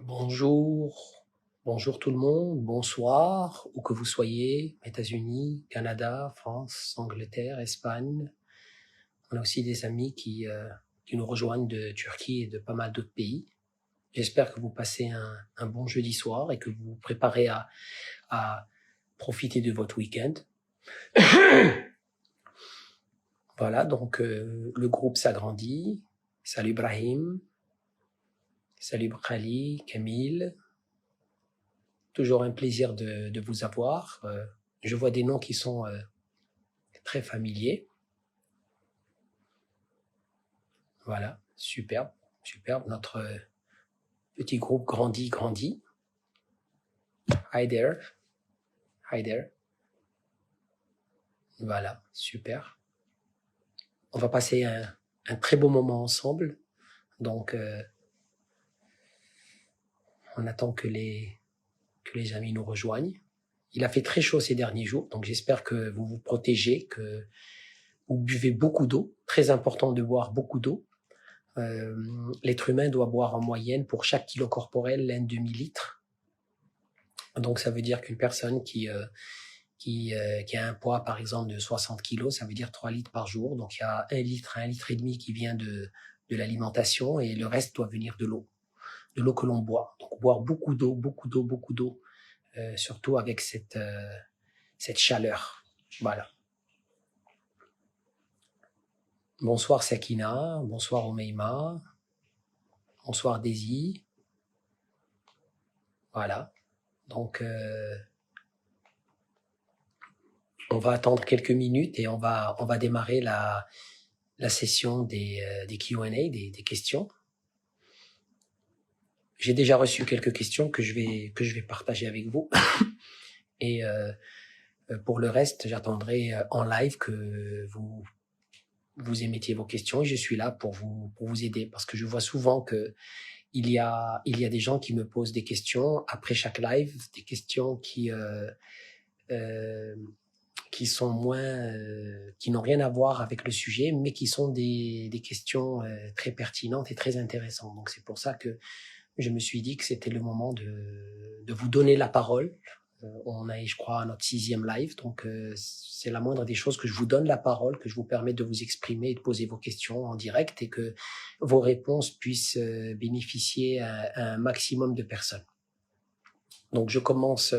Bonjour, bonjour tout le monde, bonsoir, où que vous soyez, États-Unis, Canada, France, Angleterre, Espagne. On a aussi des amis qui nous rejoignent de Turquie et de pas mal d'autres pays. J'espère que vous passez un bon jeudi soir et que vous vous préparez à profiter de votre week-end. Voilà, donc le groupe s'agrandit. Salut Brahim, salut Brali, Camille. Toujours un plaisir de vous avoir. Je vois des noms qui sont très familiers. Voilà, superbe, superbe. Notre petit groupe grandit. Hi there, hi there. Voilà, super. On va passer un très beau moment ensemble. Donc, on attend que les amis nous rejoignent. Il a fait très chaud ces derniers jours, donc j'espère que vous vous protégez, que vous buvez beaucoup d'eau. Très important de boire beaucoup d'eau. L'être humain doit boire en moyenne pour chaque kilo corporel 1,5 litre. Donc ça veut dire qu'une personne qui a un poids par exemple de 60 kilos, ça veut dire 3 litres par jour. Donc il y a 1 litre à 1,5 litre qui vient de l'alimentation et le reste doit venir de l'eau que l'on boit. Donc boire beaucoup d'eau, surtout avec cette chaleur. Voilà. Bonsoir Sakina, bonsoir Omeima, bonsoir Daisy. Voilà. Donc, on va attendre quelques minutes et on va démarrer la session des Q&A, des questions. J'ai déjà reçu quelques questions que je vais partager avec vous. Et pour le reste, j'attendrai en live que vous émettiez vos questions et je suis là pour vous aider parce que je vois souvent que il y a des gens qui me posent des questions après chaque live, des questions qui sont moins, qui n'ont rien à voir avec le sujet, mais qui sont des questions très pertinentes et très intéressantes. Donc c'est pour ça que je me suis dit que c'était le moment de vous donner la parole. On est, je crois, à notre 6e live, donc c'est la moindre des choses que je vous donne la parole, que je vous permette de vous exprimer et de poser vos questions en direct et que vos réponses puissent bénéficier à un maximum de personnes. Donc je commence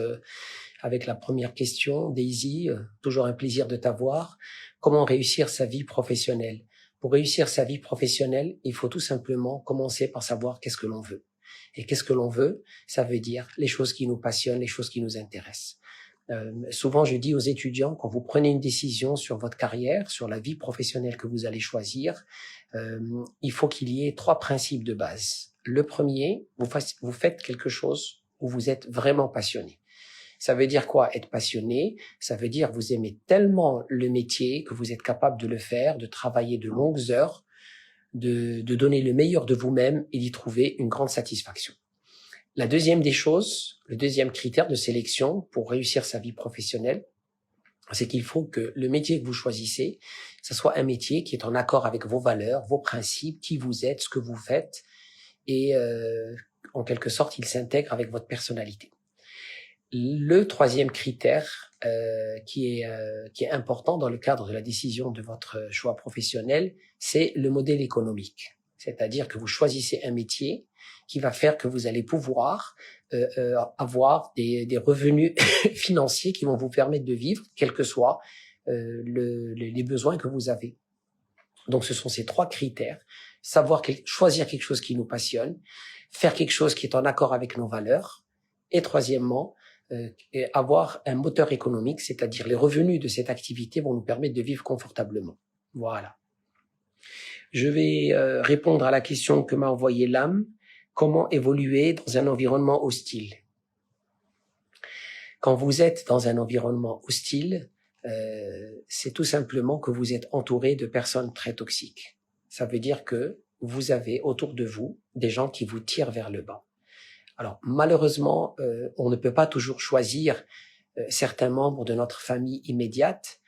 avec la première question. Daisy, toujours un plaisir de t'avoir. Comment réussir sa vie professionnelle? Pour réussir sa vie professionnelle, il faut tout simplement commencer par savoir qu'est-ce que l'on veut. Et qu'est-ce que l'on veut? Ça veut dire les choses qui nous passionnent, les choses qui nous intéressent. Souvent, je dis aux étudiants, quand vous prenez une décision sur votre carrière, sur la vie professionnelle que vous allez choisir, il faut qu'il y ait 3 principes de base. Le premier, vous faites quelque chose où vous êtes vraiment passionné. Ça veut dire quoi, être passionné? Ça veut dire vous aimez tellement le métier que vous êtes capable de le faire, de travailler de longues heures, de donner le meilleur de vous-même et d'y trouver une grande satisfaction. La deuxième des choses, le deuxième critère de sélection pour réussir sa vie professionnelle, c'est qu'il faut que le métier que vous choisissez, ça soit un métier qui est en accord avec vos valeurs, vos principes, qui vous êtes, ce que vous faites, et en quelque sorte, il s'intègre avec votre personnalité. Le troisième critère qui est important dans le cadre de la décision de votre choix professionnel, c'est le modèle économique. C'est-à-dire que vous choisissez un métier qui va faire que vous allez pouvoir avoir des revenus financiers qui vont vous permettre de vivre, quels que soient les besoins que vous avez. Donc ce sont ces 3 critères. Choisir quelque chose qui nous passionne, faire quelque chose qui est en accord avec nos valeurs, et troisièmement, avoir un moteur économique, c'est-à-dire les revenus de cette activité vont nous permettre de vivre confortablement. Voilà. Je vais répondre à la question que m'a envoyée Lame. Comment évoluer dans un environnement hostile? Quand vous êtes dans un environnement hostile, c'est tout simplement que vous êtes entouré de personnes très toxiques. Ça veut dire que vous avez autour de vous des gens qui vous tirent vers le bas. Alors malheureusement, on ne peut pas toujours choisir certains membres de notre famille immédiate.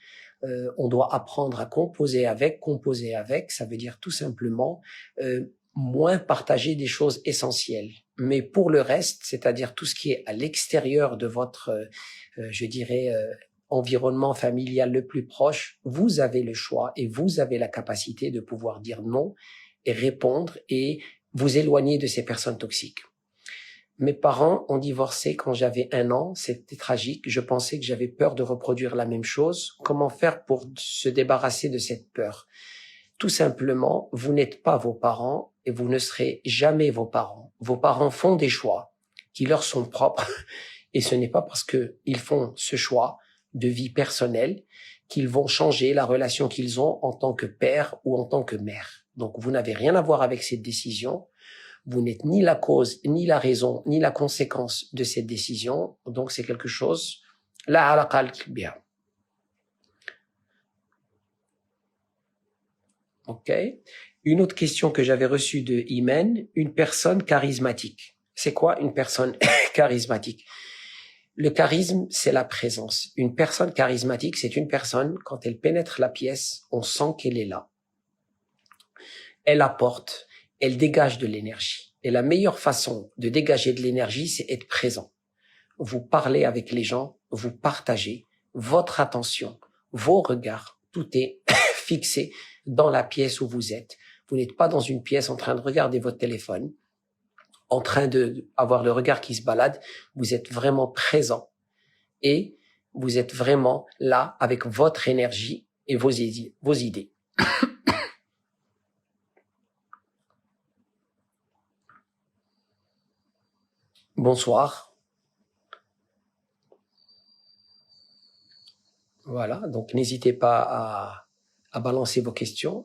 On doit apprendre à composer avec. Ça veut dire tout simplement moins partager des choses essentielles. Mais pour le reste, c'est-à-dire tout ce qui est à l'extérieur de votre, je dirais, environnement familial le plus proche, vous avez le choix et vous avez la capacité de pouvoir dire non et répondre et vous éloigner de ces personnes toxiques. Mes parents ont divorcé quand j'avais 1 an, c'était tragique. Je pensais que j'avais peur de reproduire la même chose. Comment faire pour se débarrasser de cette peur? Tout simplement, vous n'êtes pas vos parents et vous ne serez jamais vos parents. Vos parents font des choix qui leur sont propres et ce n'est pas parce qu'ils font ce choix de vie personnelle qu'ils vont changer la relation qu'ils ont en tant que père ou en tant que mère. Donc, vous n'avez rien à voir avec cette décision. Vous n'êtes ni la cause, ni la raison, ni la conséquence de cette décision. Donc, c'est quelque chose, la alaqa bien. Ok. Une autre question que j'avais reçue de Imen, une personne charismatique. C'est quoi une personne charismatique? Le charisme, c'est la présence. Une personne charismatique, c'est une personne, quand elle pénètre la pièce, on sent qu'elle est là. Elle apporte, elle dégage de l'énergie. Et la meilleure façon de dégager de l'énergie, c'est être présent. Vous parlez avec les gens, vous partagez, votre attention, vos regards, tout est fixé dans la pièce où vous êtes. Vous n'êtes pas dans une pièce en train de regarder votre téléphone, en train de avoir le regard qui se balade. Vous êtes vraiment présent et vous êtes vraiment là avec votre énergie et vos idées. Bonsoir. Voilà, donc n'hésitez pas à balancer vos questions.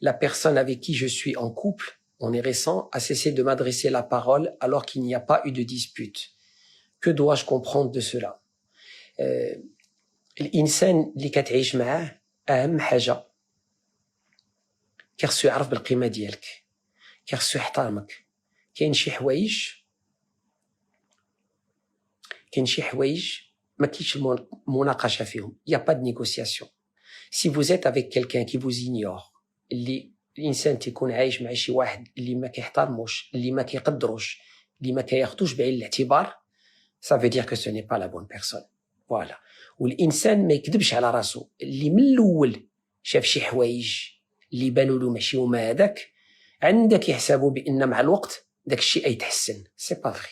La personne avec qui je suis en couple, on est récent, a cessé de m'adresser la parole alors qu'il n'y a pas eu de dispute. Que dois-je comprendre de cela? الإنسان اللي كتعيش معاه أهم حاجة كيخصو يعرف بالقيمة ديالك، كيخصو يحترمك. كاين شي حوايج ما كاينش المناقشة فيهم. Il y a pas de négociation. Si vous êtes avec quelqu'un qui vous ignore, اللي الإنسان تيكون عايش مع شي واحد اللي ما كيحترموش، اللي ما كيقدروش، اللي ما كياخدوش بعين الاعتبار, ça veut dire que ce n'est pas la bonne personne. Voilà. والإنسان ما يكذبش على راسو. اللي من الأول شاف شي حوايج اللي بانوا له ماشي هما هذاك, عندك يحسبوا بأن مع الوقت داك الشيء يتحسن. سي با فري.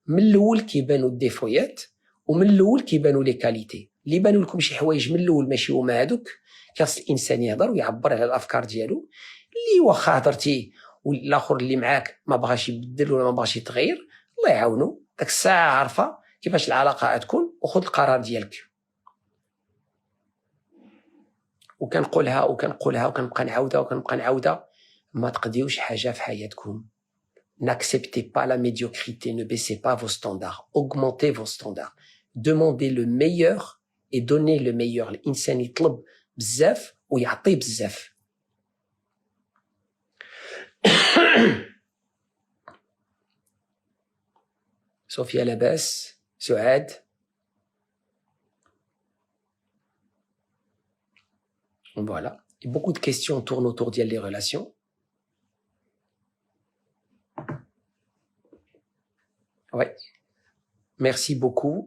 من الأول كيبانوا الديفويات ومن الأول كيبانوا لي كاليتي. اللي بانوا لكم شي حوايج من الأول ماشي هما هذوك, خاص الإنسان يهضر ويعبر على الأفكار ديالو. اللي واخا هضرتي والآخر اللي معاك ما بغاش يبدل ولا ما بغاش يتغير, الله يعاونو. داك الساعة عارفة كيفاش العلاقة غتكون وخذ القرار ديالك. وكنقولها وكنبقى نعاودها, ما تقضيوش حاجة في حياتكم. N'acceptez pas la médiocrité, ne baissez pas vos standards, augmentez vos standards. Demandez le meilleur et donnez le meilleur. الإنسان يطلب بزاف ويعطي بزاف. صوفيا لاباس, سعاد. Voilà. Et beaucoup de questions tournent autour des relations. Ouais. Merci beaucoup.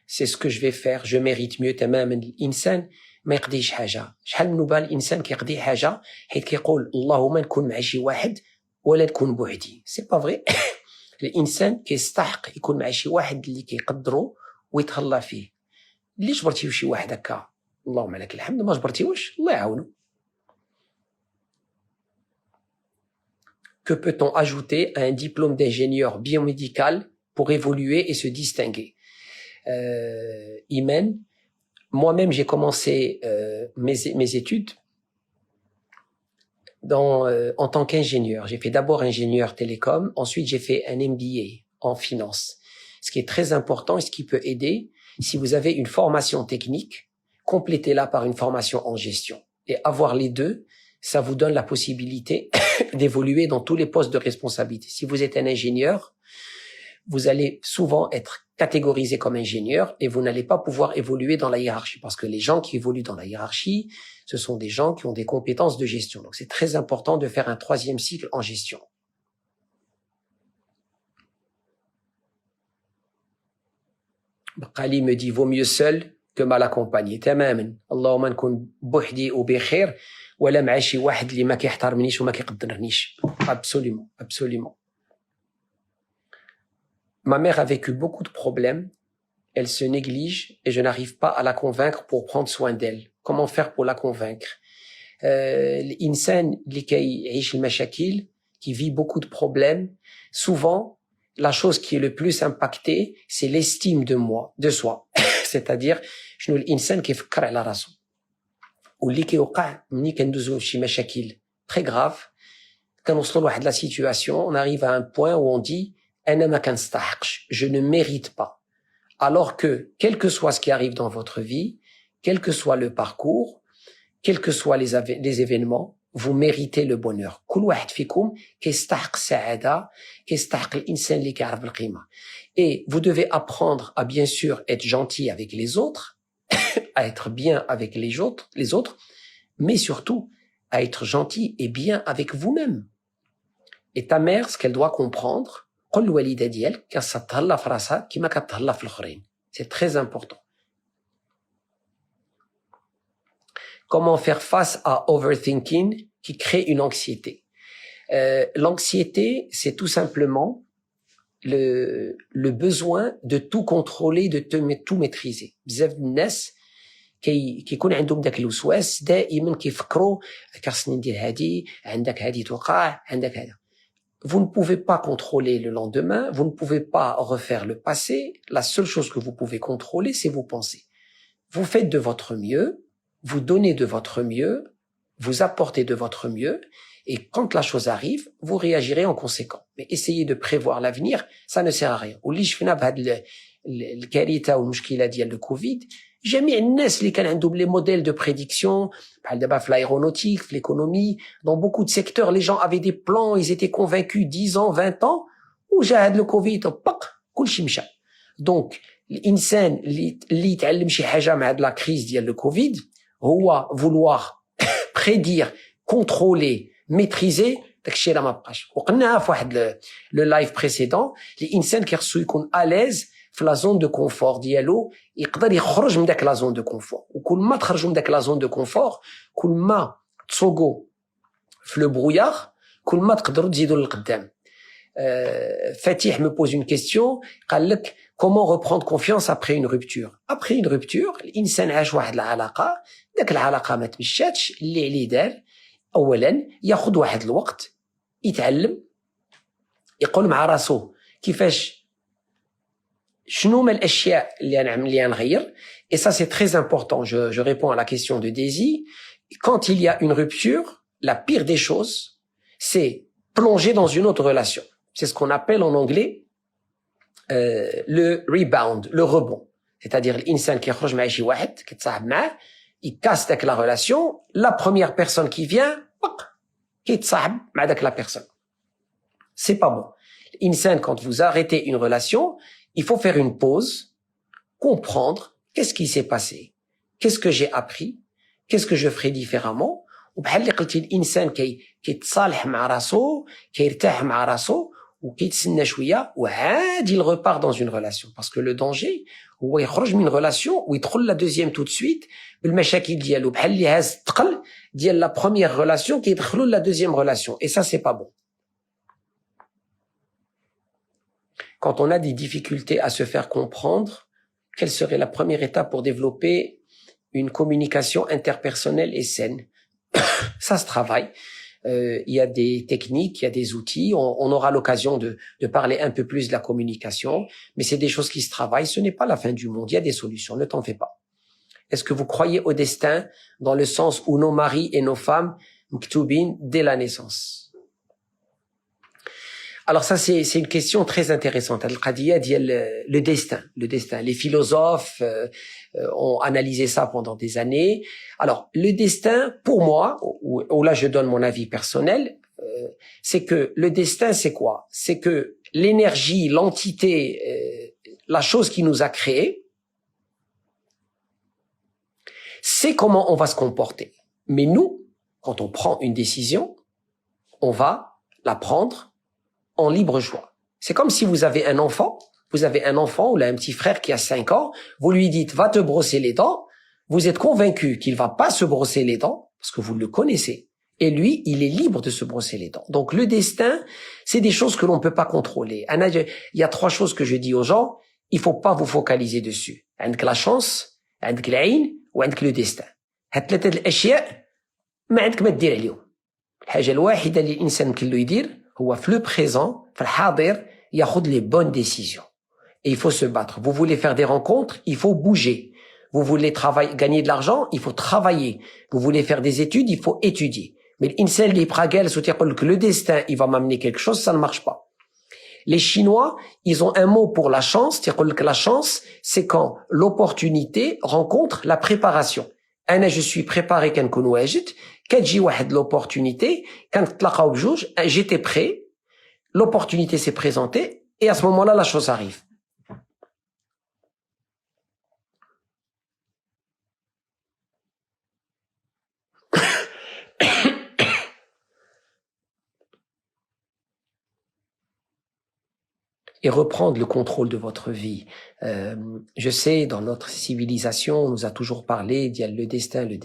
C'est ce que je vais faire. Je mérite mieux. تماما. الإنسان ما يقضيش حاجة. شحال من بال الإنسان كيقضي حاجة حيت كيقول اللهم نكون مع شي واحد ولا نكون بوحدي. سي با فري. الإنسان كيستحق يكون مع شي واحد اللي كيقدرو ويتهلا فيه. اللي جبرتي شي واحد هكا اللهم لك الحمد, ما جبرتيوش الله يعاونو. Que peut-on ajouter à un diplôme d'ingénieur biomédical pour évoluer et se distinguer? Imen, moi-même j'ai commencé mes études en tant qu'ingénieur. J'ai fait d'abord ingénieur télécom, ensuite j'ai fait un MBA en finance. Ce qui est très important et ce qui peut aider, si vous avez une formation technique, complétez-la par une formation en gestion. Et avoir les deux, ça vous donne la possibilité d'évoluer dans tous les postes de responsabilité. Si vous êtes un ingénieur, vous allez souvent être catégorisé comme ingénieur et vous n'allez pas pouvoir évoluer dans la hiérarchie, parce que les gens qui évoluent dans la hiérarchie, ce sont des gens qui ont des compétences de gestion. Donc c'est très important de faire un 3e cycle en gestion. Baqali me dit vaut mieux seul que mal accompagné. تماما. اللهم نكون بوحدي وبخير ولا مع شي واحد اللي ما كيحترمنيش وما كيقدرنيش. Absolument, absolument. Ma mère a vécu beaucoup de problèmes. Elle se néglige et je n'arrive pas à la convaincre pour prendre soin d'elle. Comment faire pour la convaincre? الإنسان اللي كيعيش المشاكل, qui vit beaucoup de problèmes, souvent, la chose qui est le plus impactée, c'est l'estime de soi. C'est-à-dire, شنو الإنسان كيفكر على راسو. واللي كيوقع ملي كندوزو شي مشاكل très grave, كنوصلوا لواحد la situation, on arrive à un point où on dit أنا ما كنستحقش, je ne mérite pas. Alors que, quel que soit ce qui arrive dans votre vie, quel que soit le parcours, quels que soient les événements, vous méritez le bonheur. كل واحد فيكم كيستحق السعادة, كيستحق الإنسان اللي كيعرف بالقيمة. Et vous devez apprendre à bien sûr être gentil avec les autres, à être bien avec les autres, mais surtout à être gentil et bien avec vous-même. Et ta mère, ce qu'elle doit comprendre, قل للوالدة ديالك كتهلا في راسها كيما كتهلا في الآخرين. C'est très important. Comment faire face à overthinking qui crée une anxiété? L'anxiété, c'est tout simplement le besoin de tout contrôler, de tout maîtriser. بزاف الناس كيكون عندهم داك الوسواس دائما كيفكروا خاصني ندير هادي, عندك هادي توقع, عندك هذا. Vous ne pouvez pas contrôler le lendemain, vous ne pouvez pas refaire le passé. La seule chose que vous pouvez contrôler, c'est vos pensées. Vous faites de votre mieux, vous donnez de votre mieux, vous apportez de votre mieux, et quand la chose arrive, vous réagirez en conséquent. Mais essayer de prévoir l'avenir, ça ne sert à rien. واللي شفنا بهاد الكارثة والمشكلة ديال الكوفيد, جميع الناس اللي كان عندهم les modèles de prédiction, بحال دابا في l'aéronautique, في l'économie, dans beaucoup de secteurs, les gens avaient des plans, ils étaient convaincus 10 ans, 20 ans, وجا هاد الكوفيد طق كلشي مشى. Donc الانسان اللي يتعلم شي حاجة مع هاد لا كريز ديال الكوفيد هو vouloir prédire, contrôler, maîtriser, داكشي راه ما بقاش. وقلناها في واحد لو لايف بريسيدون, الانسان كيخصو يكون اليز في لا زون دو كونفور ديالو, يقدر يخرج من داك لا زون دو كونفور. وكل ما تخرجوا من داك لا زون دو كونفور, كل ما تسوقوا في لو برويار, كل ما تقدروا تزيدوا للقدام. Fatih me pose une question, قال لك comment reprendre confiance après une rupture. Après une rupture, الانسان عاش واحد العلاقه, داك العلاقه ما تمشاتش, اللي عليه دار اولا ياخذ واحد الوقت يتعلم, يقول مع راسو كيفاش شنو هما الاشياء اللي نغير. Et ça c'est très important. Je réponds à la question de Daisy. Quand il y a une rupture, la pire des choses, c'est plonger dans une autre relation. C'est ce qu'on appelle en anglais le rebound, le rebond. C'est-à-dire l'insan qui يخرج مع شي واحد كيتصاحب معاه, il casse avec la relation, la première personne qui vient, كيتصاحب مع داك la personne. C'est pas bon. L'insan, quand vous arrêtez une relation, il faut faire une pause, comprendre qu'est-ce qui s'est passé, qu'est-ce que j'ai appris, qu'est-ce que je ferai différemment. وبحال اللي قلتي الانسان كيتصالح مع راسو, كيرتاح مع راسو, وكيتسنى شويه, وعادي il repart dans une relation. Parce que le danger هو يخرج من relation ويدخل la deuxième tout de suite بالمشاكل ديالو, بحال اللي هاز الثقل ديال la première relation كيدخلوا la deuxième relation. Et ça c'est pas bon. Quand on a des difficultés à se faire comprendre, quelle serait la première étape pour développer une communication interpersonnelle et saine? Ça se travaille. Il y a des techniques, il y a des outils. On aura l'occasion de parler un peu plus de la communication, mais c'est des choses qui se travaillent. Ce n'est pas la fin du monde. Il y a des solutions. Ne t'en fais pas. Est-ce que vous croyez au destin dans le sens où nos maris et nos femmes mktoubin dès la naissance? Alors ça, c'est une question très intéressante. Le destin. Les philosophes ont analysé ça pendant des années. Alors, le destin, pour moi, ou là je donne mon avis personnel, c'est que le destin, c'est quoi? C'est que l'énergie, l'entité, la chose qui nous a créés, c'est comment on va se comporter. Mais nous, quand on prend une décision, on va la prendre en libre choix. C'est comme si vous avez un enfant, Vous avez un enfant ou là un petit frère qui a 5 ans, vous lui dites va te brosser les dents, vous êtes convaincu qu'il va pas se brosser les dents parce que vous le connaissez. Et lui, il est libre de se brosser les dents. Donc le destin, c'est des choses que l'on peut pas contrôler. Il y a 3 choses que je dis aux gens, il faut pas vous focaliser dessus. عندك la chance, عندك العين وعندك le destin. هاد 3 الاشياء ما عندك ما دير عليهم. الحاجة الوحيدة اللي الانسان يمكن له يدير هو في le présent, في الحاضر ياخذ les bonnes décisions. Et il faut se battre. Vous voulez faire des rencontres, il faut bouger. Vous voulez gagner de l'argent, il faut travailler. Vous voulez faire des études, il faut étudier. Mais l'insel li pragel soutient que le destin, il va m'amener quelque chose, ça ne marche pas. Les Chinois, ils ont un mot pour la chance, c'est-à-dire que la chance, c'est quand l'opportunité rencontre la préparation. Je suis préparé quand كنكون واجد, كتجي واحد l'opportunité, كنتلاقاو بجوج, j'étais prêt, l'opportunité s'est présentée, et à ce moment-là, la chose arrive. Et reprendre le contrôle de votre vie. Je sais, dans notre civilisation, on nous a toujours parlé d'il y a le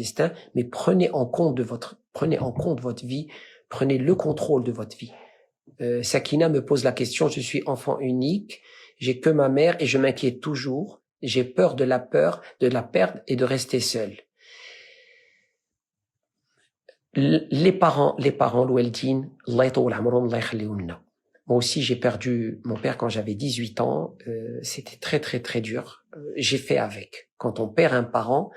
destin, mais prenez en compte votre vie, prenez le contrôle de votre vie. Sakina me pose la question, je suis enfant unique, j'ai que ma mère et je m'inquiète toujours, j'ai peur de la perdre et de rester seule. Les parents, l'Oueldine, Allah yطول عمرهم, Allah يخليهم لنا. Moi aussi, j'ai perdu mon père quand j'avais 18 ans. C'était très, très, très dur. J'ai fait avec. Quand on perd un parent,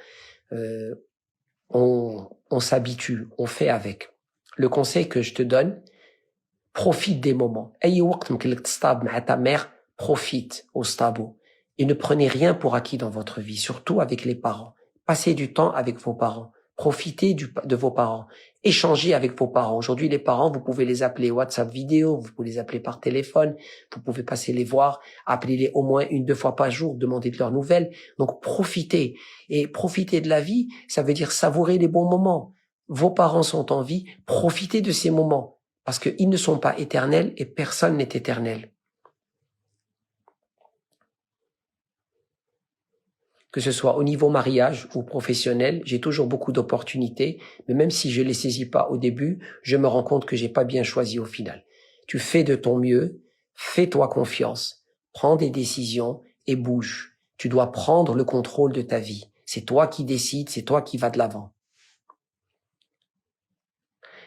on s'habitue, on fait avec. Le conseil que je te donne, profite des moments. أي وقت ممكن لك تصطاب مع ta mère, profite au stabo. Et ne prenez rien pour acquis dans votre vie, surtout avec les parents. Passez du temps avec vos parents. Profitez de vos parents. Échangez avec vos parents. Aujourd'hui, les parents, vous pouvez les appeler WhatsApp vidéo, vous pouvez les appeler par téléphone, vous pouvez passer les voir, appelez-les au moins 1-2 fois par jour, demandez de leurs nouvelles. Donc, profitez. Et profiter de la vie, ça veut dire savourer les bons moments. Vos parents sont en vie, profitez de ces moments. Parce qu'ils ne sont pas éternels et personne n'est éternel. Que ce soit au niveau mariage ou professionnel, j'ai toujours beaucoup d'opportunités, mais même si je les saisis pas au début, je me rends compte que j'ai pas bien choisi au final. Tu fais de ton mieux, fais-toi confiance, prends des décisions et bouge. Tu dois prendre le contrôle de ta vie. C'est toi qui décides, c'est toi qui vas de l'avant.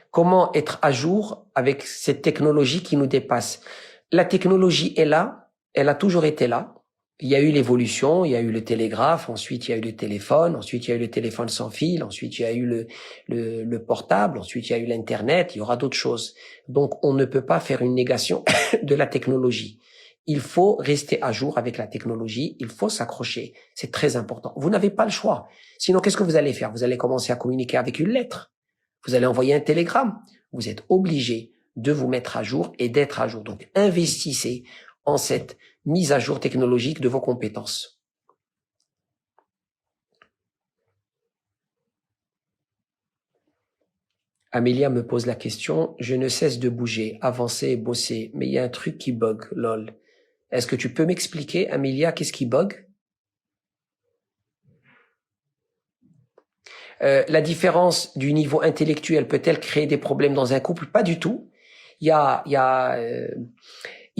Comment être à jour avec cette technologie qui nous dépasse? La technologie est là, elle a toujours été là. Il y a eu l'évolution, il y a eu le télégraphe, ensuite il y a eu le téléphone, ensuite il y a eu le téléphone sans fil, ensuite il y a eu le portable, ensuite il y a eu l'internet, il y aura d'autres choses. Donc on ne peut pas faire une négation de la technologie. Il faut rester à jour avec la technologie, il faut s'accrocher. C'est très important. Vous n'avez pas le choix. Sinon, qu'est-ce que vous allez faire? Vous allez commencer à communiquer avec une lettre. Vous allez envoyer un télégramme. Vous êtes obligé de vous mettre à jour et d'être à jour. Donc investissez en cette mise à jour technologique de vos compétences. Amélia me pose la question, je ne cesse de bouger, avancer et bosser, mais il y a un truc qui bug, lol. Est-ce que tu peux m'expliquer, Amélia, qu'est-ce qui bug? La différence du niveau intellectuel peut-elle créer des problèmes dans un couple? Pas du tout. Il y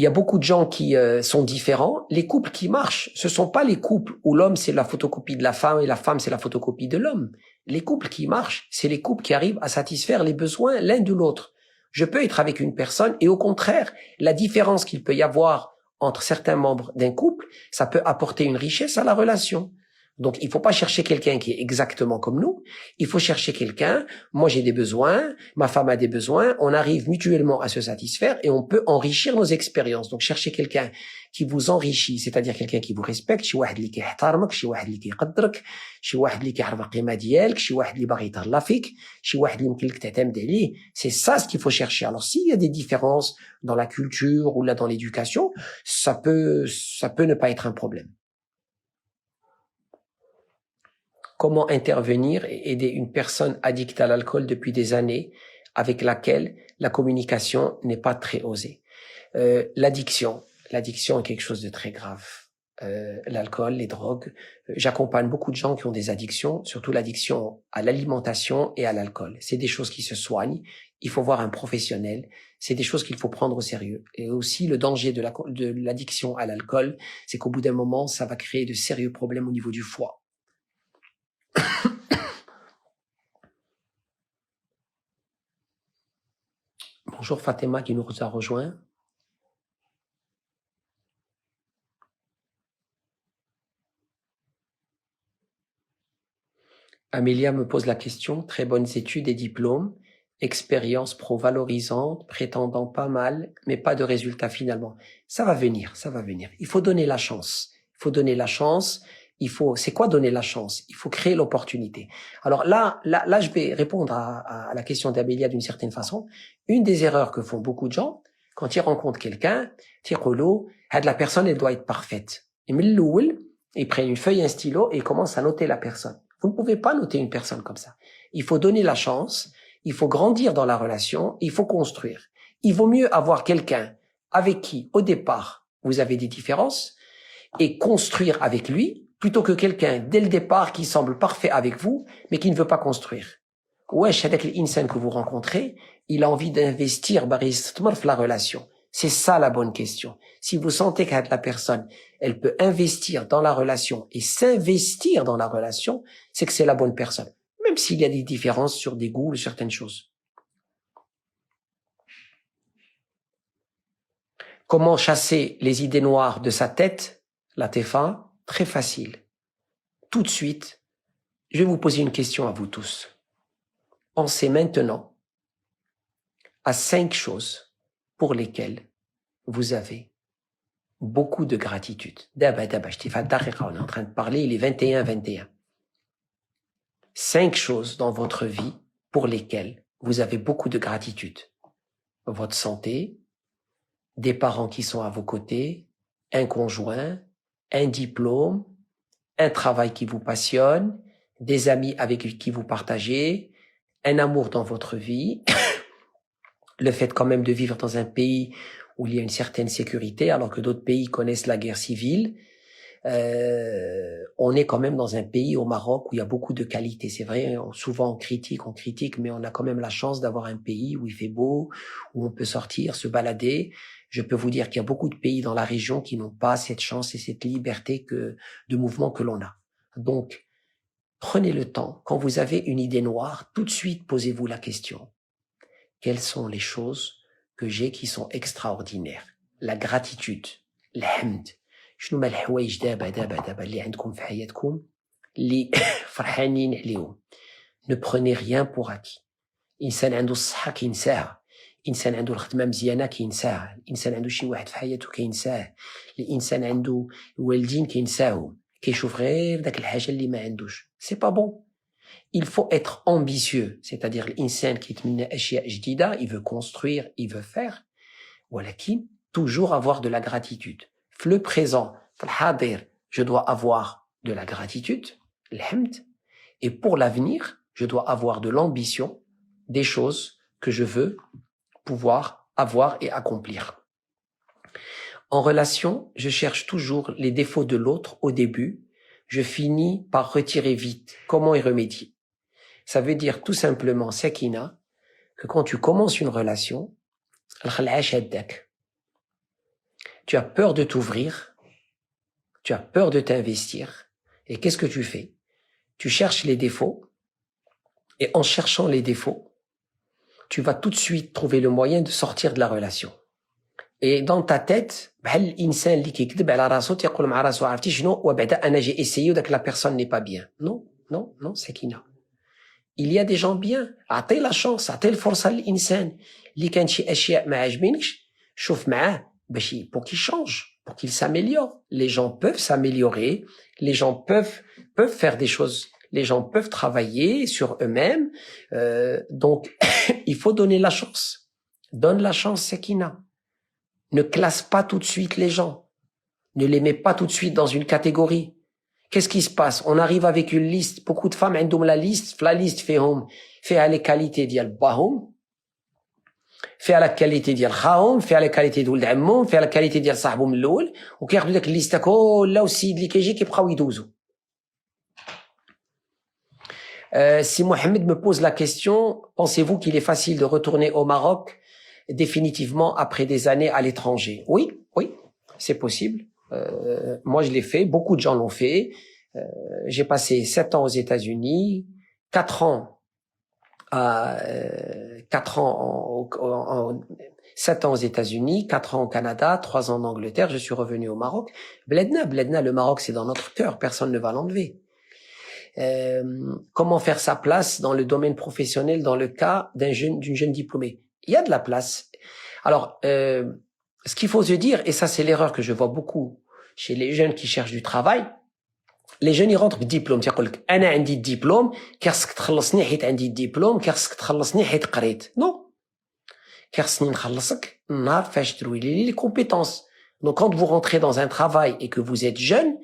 a beaucoup de gens qui sont différents. Les couples qui marchent, ce sont pas les couples où l'homme c'est la photocopie de la femme et la femme c'est la photocopie de l'homme. Les couples qui marchent, c'est les couples qui arrivent à satisfaire les besoins l'un de l'autre. Je peux être avec une personne et au contraire, la différence qu'il peut y avoir entre certains membres d'un couple, ça peut apporter une richesse à la relation. Donc, il faut pas chercher quelqu'un qui est exactement comme nous. Il faut chercher quelqu'un. Moi, j'ai des besoins. Ma femme a des besoins. On arrive mutuellement à se satisfaire et on peut enrichir nos expériences. Donc, cherchez quelqu'un qui vous enrichit, c'est-à-dire quelqu'un qui vous respecte. شي واحد اللي كيحترمك, شي واحد اللي كيقدرك, شي واحد اللي كيعرف القيمة ديالك, شي واحد اللي باغي يتهلا فيك, شي واحد اللي يمكن لك تعتمد عليه. C'est ça ce qu'il faut chercher. Alors, s'il y a des différences dans la culture ou là dans l'éducation, ça peut ne pas être un problème. Comment intervenir et aider une personne addicte à l'alcool depuis des années avec laquelle la communication n'est pas très osée. L'addiction. l'addiction est quelque chose de très grave. L'alcool, les drogues. J'accompagne beaucoup de gens qui ont des addictions, surtout l'addiction à l'alimentation et à l'alcool. C'est des choses qui se soignent. Il faut voir un professionnel. C'est des choses qu'il faut prendre au sérieux. Et aussi, le danger de l'addiction à l'alcool, c'est qu'au bout d'un moment, ça va créer de sérieux problèmes au niveau du foie. Bonjour Fatima qui nous a rejoint. Amélia me pose la question, très bonnes études et diplômes, expérience pro valorisante, prétendant pas mal, mais pas de résultat finalement. Ça va venir, ça va venir. Il faut donner la chance. Il faut donner la chance. C'est quoi donner la chance? Il faut créer l'opportunité. Alors là, je vais répondre à la question d'Amélia d'une certaine façon. Une des erreurs que font beaucoup de gens, quand ils rencontrent quelqu'un, la personne, elle doit être parfaite. Ils prennent une feuille et un stylo et ils commencent à noter la personne. Vous ne pouvez pas noter une personne comme ça. Il faut donner la chance, il faut grandir dans la relation, il faut construire. Il vaut mieux avoir quelqu'un avec qui, au départ, vous avez des différences et construire avec lui, plutôt que quelqu'un, dès le départ, qui semble parfait avec vous, mais qui ne veut pas construire. Wesh, avec l'insan que vous rencontrez, il a envie d'investir dans la relation. C'est ça la bonne question. Si vous sentez que la personne, elle peut investir dans la relation et s'investir dans la relation, c'est que c'est la bonne personne. Même s'il y a des différences sur des goûts ou certaines choses. Comment chasser les idées noires de sa tête? La TFA, très facile. Tout de suite, je vais vous poser une question à vous tous. Pensez maintenant à 5 choses pour lesquelles vous avez beaucoup de gratitude. D'abord, on est en train de parler, il est 21. 5 choses dans votre vie pour lesquelles vous avez beaucoup de gratitude. Votre santé, des parents qui sont à vos côtés, un conjoint, un diplôme, un travail qui vous passionne, des amis avec qui vous partagez, un amour dans votre vie, le fait quand même de vivre dans un pays où il y a une certaine sécurité, alors que d'autres pays connaissent la guerre civile. On est quand même dans un pays, au Maroc, où il y a beaucoup de qualité. C'est vrai, souvent on critique, mais on a quand même la chance d'avoir un pays où il fait beau, où on peut sortir, se balader. Je peux vous dire qu'il y a beaucoup de pays dans la région qui n'ont pas cette chance et cette liberté de mouvement que l'on a. Donc, prenez le temps, quand vous avez une idée noire, tout de suite posez-vous la question. Quelles sont les choses que j'ai qui sont extraordinaires? La gratitude, الحمد. شنو ما الحوايج دابا اللي عندكم في حياتكم اللي فرحانين عليهم. Ne prenez rien pour acquis. إنسان عنده الصحة كينساها. إنسان عنده الخدمة مزيانة كينساها. الإنسان عنده شي واحد في حياته كينساه. الإنسان عنده والدين كينساهم. كيشوف غير داك الحاجة اللي ما عندوش. C'est pas bon. Il faut être ambitieux, c'est-à-dire l'insan qui يتمنى أشياء جديدة, il veut construire, il veut faire, ولكن toujours avoir de la gratitude. Le présent, je dois avoir de la gratitude, الحمد, et pour l'avenir, je dois avoir de l'ambition, des choses que je veux pouvoir avoir et accomplir. En relation, je cherche toujours les défauts de l'autre au début, je finis par retirer vite. Comment y remédier? Ça veut dire tout simplement, Sakina, que quand tu commences une relation, tu as peur de t'ouvrir, tu as peur de t'investir, et qu'est-ce que tu fais? Tu cherches les défauts, et en cherchant les défauts, tu vas tout de suite trouver le moyen de sortir de la relation. Et dans ta tête, l'insan اللي كيكذب على راسو تيقول مع راسو عرفتي شنو وبعدا انا j'ai essayé وداك la personne n'est pas bien. Non, Sakina. Il y a des gens bien. اعطي la chance, اعطي الفرصة للإنسان اللي كان شي أشياء ما عجبينكش شوف معاه باش pour qu'il change, pour qu'il s'améliore. Les gens peuvent s'améliorer, les gens peuvent faire des choses, les gens peuvent travailler sur eux-mêmes. Donc, il faut donner la chance. Donne la chance, Sakina. Ne classe pas tout de suite les gens. Ne les mets pas tout de suite dans une catégorie. Qu'est-ce qui se passe? On arrive avec une liste. Beaucoup de femmes ont la liste فيها les qualités ديال باهم فيها لا كاليتي ديال خاهم فيها لا كاليتي ديال ولد عمهم فيها لا كاليتي ديال صاحبهم من الاول وكياخذوا داك الليسته كلها والسيد اللي كيجي كيبقاو يدوزوا. Si Mohamed me pose la question, pensez-vous qu'il est facile de retourner au Maroc définitivement après des années à l'étranger? Oui, oui, c'est possible. Moi, je l'ai fait. Beaucoup de gens l'ont fait. J'ai passé 7 ans aux États-Unis, 4 ans 7 ans aux États-Unis, 4 ans au Canada, 3 ans en Angleterre. Je suis revenu au Maroc. Bledna, le Maroc, c'est dans notre cœur. Personne ne va l'enlever. Comment faire sa place dans le domaine professionnel dans le cas d'une jeune diplômée? Il y a de la place. Alors, ce qu'il faut se dire, et ça c'est l'erreur que je vois beaucoup chez les jeunes qui cherchent du travail, les jeunes ils rentrent بالdiplôme تيقول لك انا عندي الدبلوم كيخصك تخلصني حيت عندي الدبلوم كيخصك تخلصني حيت قريت. Non, كيخصني نخلصك النهار فاش تروي لي les compétences. Donc quand vous rentrez dans un travail et que vous êtes jeune,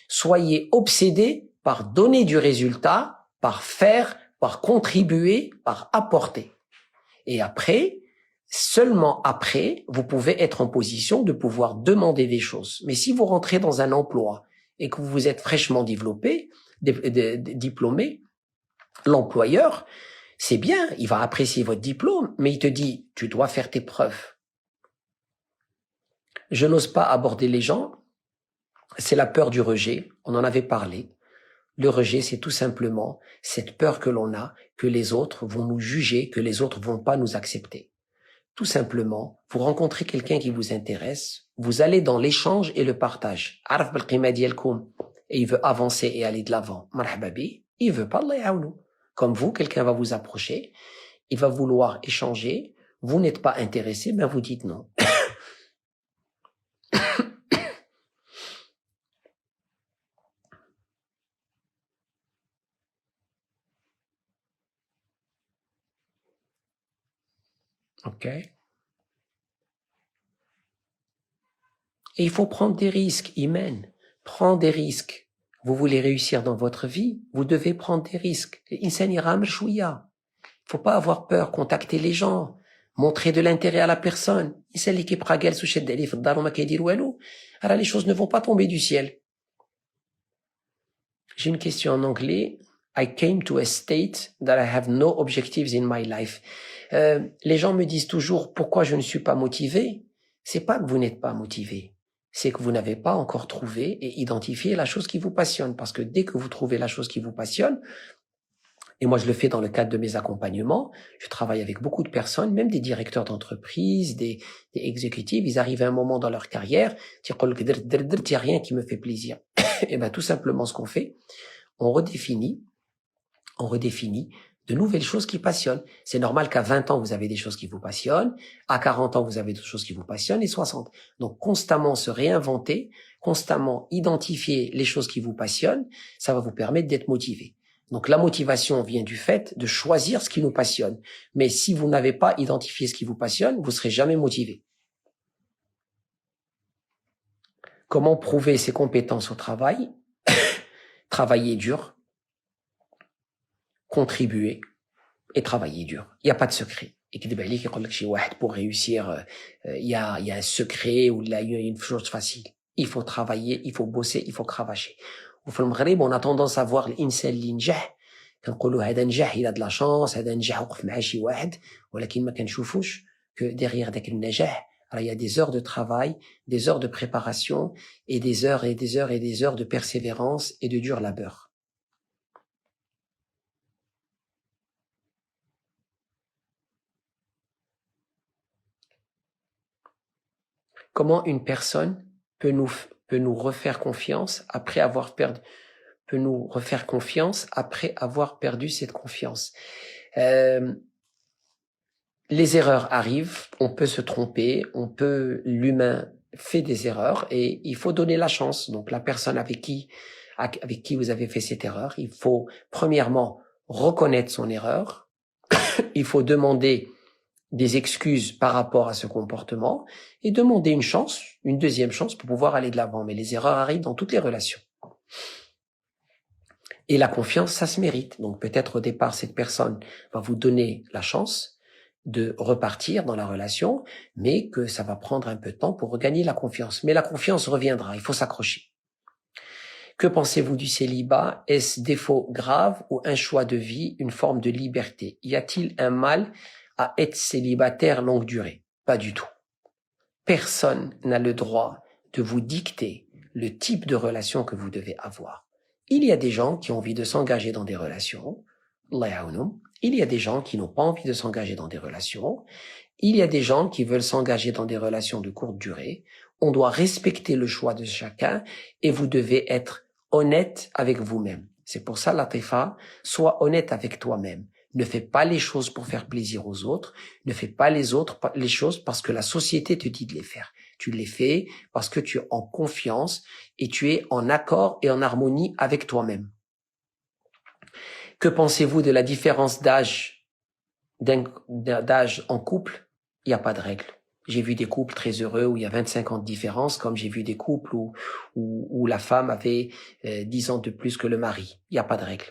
soyez obsédés par donner du résultat, par faire, par contribuer, par apporter. Et après, seulement après, vous pouvez être en position de pouvoir demander des choses. Mais si vous rentrez dans un emploi et que vous êtes fraîchement diplômé, l'employeur, c'est bien, il va apprécier votre diplôme, mais il te dit, tu dois faire tes preuves. Je n'ose pas aborder les gens, c'est la peur du rejet, on en avait parlé. Le rejet, c'est tout simplement cette peur que l'on a, que les autres vont nous juger, que les autres vont pas nous accepter. Tout simplement, vous rencontrez quelqu'un qui vous intéresse, vous allez dans l'échange et le partage. Et il veut avancer et aller de l'avant. Il veut pas Allah yaounou. Comme vous, quelqu'un va vous approcher, il va vouloir échanger, vous n'êtes pas intéressé, ben vous dites non. Ok. Et il faut prendre des risques, Imen. Prends des risques. Vous voulez réussir dans votre vie, vous devez prendre des risques. Faut pas avoir peur, contacter les gens, montrer de l'intérêt à la personne. Les choses ne vont pas tomber du ciel. J'ai une question en anglais. I came to a state that I have no objectives in my life. Les gens me disent toujours pourquoi je ne suis pas motivé. C'est pas que vous n'êtes pas motivé. C'est que vous n'avez pas encore trouvé et identifié la chose qui vous passionne. Parce que dès que vous trouvez la chose qui vous passionne, et moi je le fais dans le cadre de mes accompagnements, je travaille avec beaucoup de personnes, même des directeurs d'entreprise, des exécutifs, ils arrivent à un moment dans leur carrière, il n'y a rien qui me fait plaisir. Et ben tout simplement ce qu'on fait, on redéfinit de nouvelles choses qui passionnent. C'est normal qu'à 20 ans, vous avez des choses qui vous passionnent, à 40 ans, vous avez des choses qui vous passionnent, et 60. Donc, constamment se réinventer, constamment identifier les choses qui vous passionnent, ça va vous permettre d'être motivé. Donc, la motivation vient du fait de choisir ce qui nous passionne. Mais si vous n'avez pas identifié ce qui vous passionne, vous serez jamais motivé. Comment prouver ses compétences au travail? Travailler dur, contribuer et travailler dur. Il n'y a pas de secret. Et pour réussir, il y a un secret ou il y a une chose facile. Il faut travailler, il faut bosser, il faut cravacher. وفي المغرب on a tendance à voir الانسان اللي نجح كنقولوا هذا نجح il a de la chance هذا نجح وقف مع شي واحد ولكن ما كنشوفوش que derrière داك النجاح il y a des heures de travail, des heures de préparation et des heures et des heures et des heures de persévérance et de dur labeur. Comment une personne peut nous refaire confiance après avoir perdu cette confiance? Les erreurs arrivent, on peut se tromper, l'humain fait des erreurs et il faut donner la chance. Donc la personne avec qui vous avez fait cette erreur, il faut premièrement reconnaître son erreur, il faut demander des excuses par rapport à ce comportement et demander une deuxième chance pour pouvoir aller de l'avant. Mais les erreurs arrivent dans toutes les relations. Et la confiance, ça se mérite. Donc peut-être au départ, cette personne va vous donner la chance de repartir dans la relation, mais que ça va prendre un peu de temps pour regagner la confiance. Mais la confiance reviendra, il faut s'accrocher. Que pensez-vous du célibat? Est-ce défaut grave ou un choix de vie, une forme de liberté? Y a-t-il un mal à être célibataire longue durée? Pas du tout. Personne n'a le droit de vous dicter le type de relation que vous devez avoir. Il y a des gens qui ont envie de s'engager dans des relations. Il y a des gens qui n'ont pas envie de s'engager dans des relations. Il y a des gens qui veulent s'engager dans des relations de courte durée. On doit respecter le choix de chacun et vous devez être honnête avec vous-même. C'est pour ça, Latifa, sois honnête avec toi-même. Ne fais pas les choses pour faire plaisir aux autres. Ne fais pas les choses parce que la société te dit de les faire. Tu les fais parce que tu es en confiance et tu es en accord et en harmonie avec toi-même. Que pensez-vous de la différence d'âge en couple? Il n'y a pas de règle. J'ai vu des couples très heureux où il y a 25 ans de différence, comme j'ai vu des couples où la femme avait 10 ans de plus que le mari. Il n'y a pas de règle.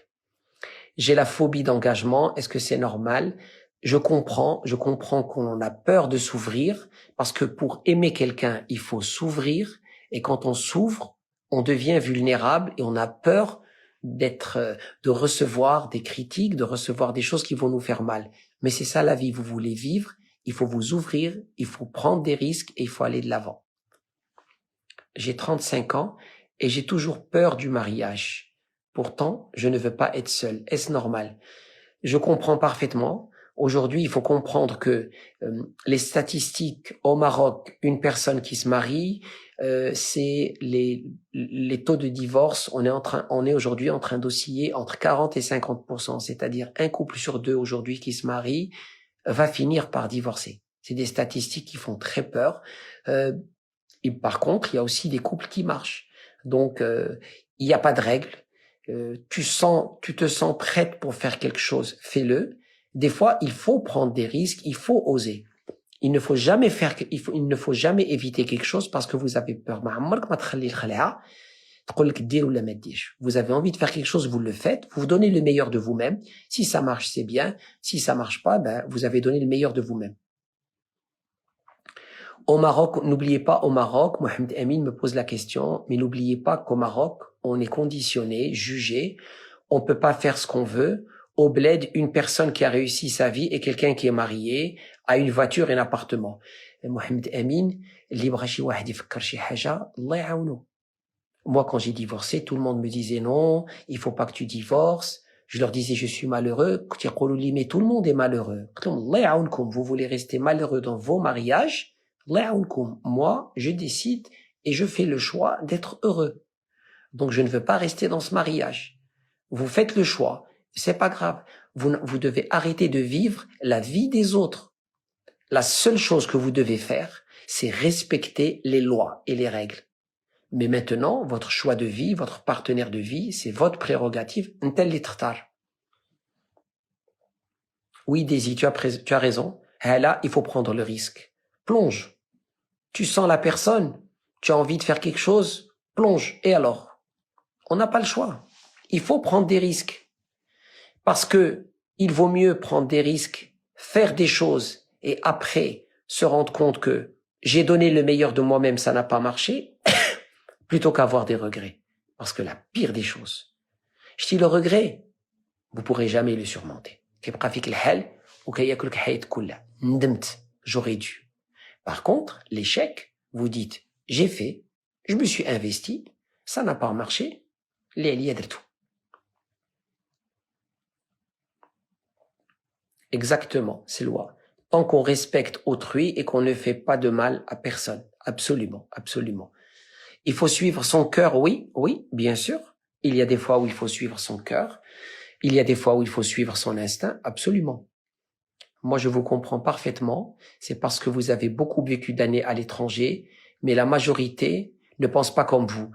J'ai la phobie d'engagement. Est-ce que c'est normal? Je comprends qu'on a peur de s'ouvrir parce que pour aimer quelqu'un, il faut s'ouvrir. Et quand on s'ouvre, on devient vulnérable et on a peur de recevoir des critiques, de recevoir des choses qui vont nous faire mal. Mais c'est ça la vie. Vous voulez vivre, il faut vous ouvrir, il faut prendre des risques et il faut aller de l'avant. J'ai 35 ans et j'ai toujours peur du mariage. Pourtant, je ne veux pas être seul. Est-ce normal? Je comprends parfaitement. Aujourd'hui, il faut comprendre que les statistiques au Maroc, une personne qui se marie, c'est les taux de divorce. On est aujourd'hui en train d'osciller entre 40 et 50%. C'est-à-dire un couple sur deux aujourd'hui qui se marie va finir par divorcer. C'est des statistiques qui font très peur. Et par contre, il y a aussi des couples qui marchent. Donc, il n'y a pas de règle. Tu te sens prête pour faire quelque chose, fais-le. Des fois, il faut prendre des risques, il faut oser. Il ne faut jamais éviter quelque chose parce que vous avez peur. Vous avez envie de faire quelque chose, vous le faites, vous donnez le meilleur de vous-même. Si ça marche, c'est bien. Si ça marche pas, vous avez donné le meilleur de vous-même. Au Maroc, n'oubliez pas, au Maroc, Mohamed Amin me pose la question, mais n'oubliez pas qu'au Maroc, on est conditionné, jugé, on peut pas faire ce qu'on veut. Au bled, une personne qui a réussi sa vie et quelqu'un qui est marié, a une voiture et un appartement. Et Mohamed Amin, moi, quand j'ai divorcé, tout le monde me disait non, il faut pas que tu divorces. Je leur disais, je suis malheureux. Mais tout le monde est malheureux. Vous voulez rester malheureux dans vos mariages? Moi, je décide et je fais le choix d'être heureux. Donc, je ne veux pas rester dans ce mariage. Vous faites le choix. C'est pas grave. Vous devez arrêter de vivre la vie des autres. La seule chose que vous devez faire, c'est respecter les lois et les règles. Mais maintenant, votre choix de vie, votre partenaire de vie, c'est votre prérogative. Oui, Daisy, tu as raison. Là, il faut prendre le risque. Plonge. Tu sens la personne, tu as envie de faire quelque chose, plonge. Et alors? On n'a pas le choix. Il faut prendre des risques. Parce que il vaut mieux prendre des risques, faire des choses et après se rendre compte que j'ai donné le meilleur de moi-même, ça n'a pas marché, plutôt qu'avoir des regrets. Parce que la pire des choses, je dis le regret, vous pourrez jamais le surmonter. J'aurais dû. Par contre, l'échec, vous dites, j'ai fait, je me suis investi, ça n'a pas marché, tout. Exactement, c'est loi. Tant qu'on respecte autrui et qu'on ne fait pas de mal à personne. Absolument, absolument. Il faut suivre son cœur, oui, bien sûr. Il y a des fois où il faut suivre son cœur. Il y a des fois où il faut suivre son instinct, absolument. Moi, je vous comprends parfaitement. C'est parce que vous avez beaucoup vécu d'années à l'étranger, mais la majorité ne pense pas comme vous.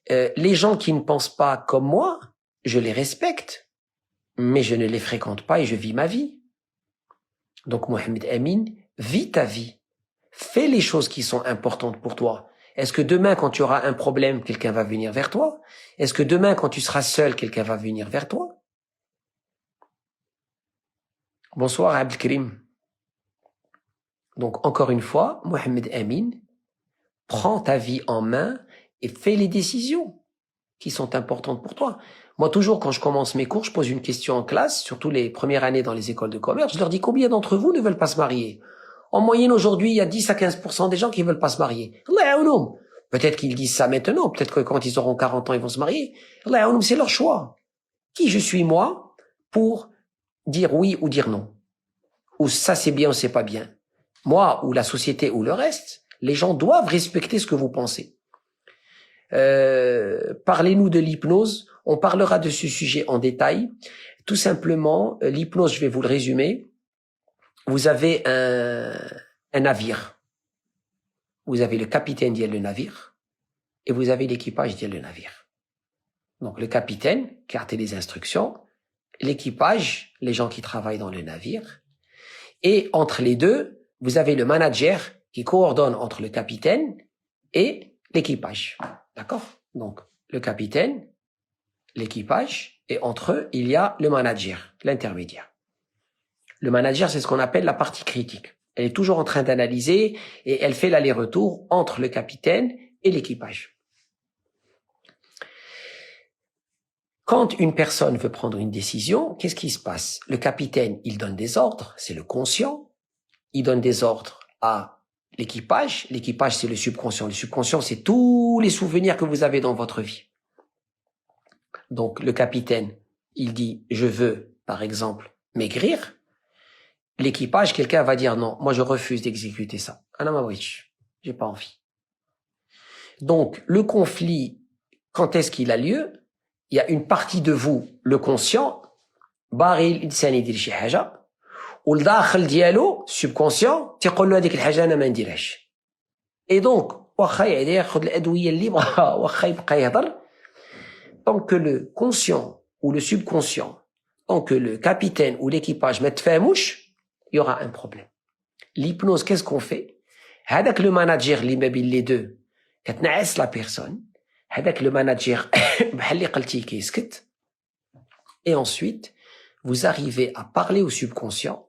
Les gens qui ne pensent pas comme moi, je les respecte, mais je ne les fréquente pas et je vis ma vie. Donc, Mohamed Amin, vis ta vie. Fais les choses qui sont importantes pour toi. Est-ce que demain, quand tu auras un problème, quelqu'un va venir vers toi? Est-ce que demain, quand tu seras seul, quelqu'un va venir vers toi? Bonsoir, Abdelkrim. Donc, encore une fois, Mohamed Amin, prends ta vie en main et fais les décisions qui sont importantes pour toi. Moi, toujours, quand je commence mes cours, je pose une question en classe, surtout les premières années dans les écoles de commerce. Je leur dis combien d'entre vous ne veulent pas se marier? En moyenne, aujourd'hui, il y a 10 à 15% des gens qui ne veulent pas se marier. Allah ya'ounum. Peut-être qu'ils disent ça maintenant, peut-être que quand ils auront 40 ans, ils vont se marier. Allah ya'ounum, c'est leur choix. Qui je suis, moi, pour dire oui ou dire non? Ou ça c'est bien ou c'est pas bien? Moi, ou la société, ou le reste, les gens doivent respecter ce que vous pensez. Parlez-nous de l'hypnose. On parlera de ce sujet en détail. Tout simplement, l'hypnose, je vais vous le résumer. Vous avez un navire. Vous avez le capitaine qui est le navire et vous avez l'équipage qui est le navire. Donc le capitaine qui a les instructions, l'équipage, les gens qui travaillent dans le navire, et entre les deux, vous avez le manager qui coordonne entre le capitaine et l'équipage. D'accord? Donc le capitaine, l'équipage, et entre eux, il y a le manager, l'intermédiaire. Le manager, c'est ce qu'on appelle la partie critique. Elle est toujours en train d'analyser et elle fait l'aller-retour entre le capitaine et l'équipage. Quand une personne veut prendre une décision, qu'est-ce qui se passe? Le capitaine, il donne des ordres, c'est le conscient. Il donne des ordres à l'équipage. L'équipage, c'est le subconscient. Le subconscient, c'est tous les souvenirs que vous avez dans votre vie. Donc, le capitaine, il dit, je veux, par exemple, maigrir. L'équipage, quelqu'un va dire non, moi je refuse d'exécuter ça. J'ai pas envie. Donc, le conflit, quand est-ce qu'il a lieu? Il y a une partie de vous, le conscient, باغي الانسان يدير شي حاجه والداخل ديالو subconscient تيقول له هذيك الحاجه انا ما نديرهاش. Et donc, واخا ياخذ الادويه اللي بغا واخا يبقى يهضر, tant que le conscient ou le subconscient, tant que le capitaine ou l'équipage ما تفاهموش, il y aura un problème. L'hypnose, qu'est-ce qu'on fait? هذاك le manager اللي ما بين les deux كتنعس la personne, هذاك le manager بحال اللي قلتي كيسكت, et ensuite vous arrivez à parler au subconscient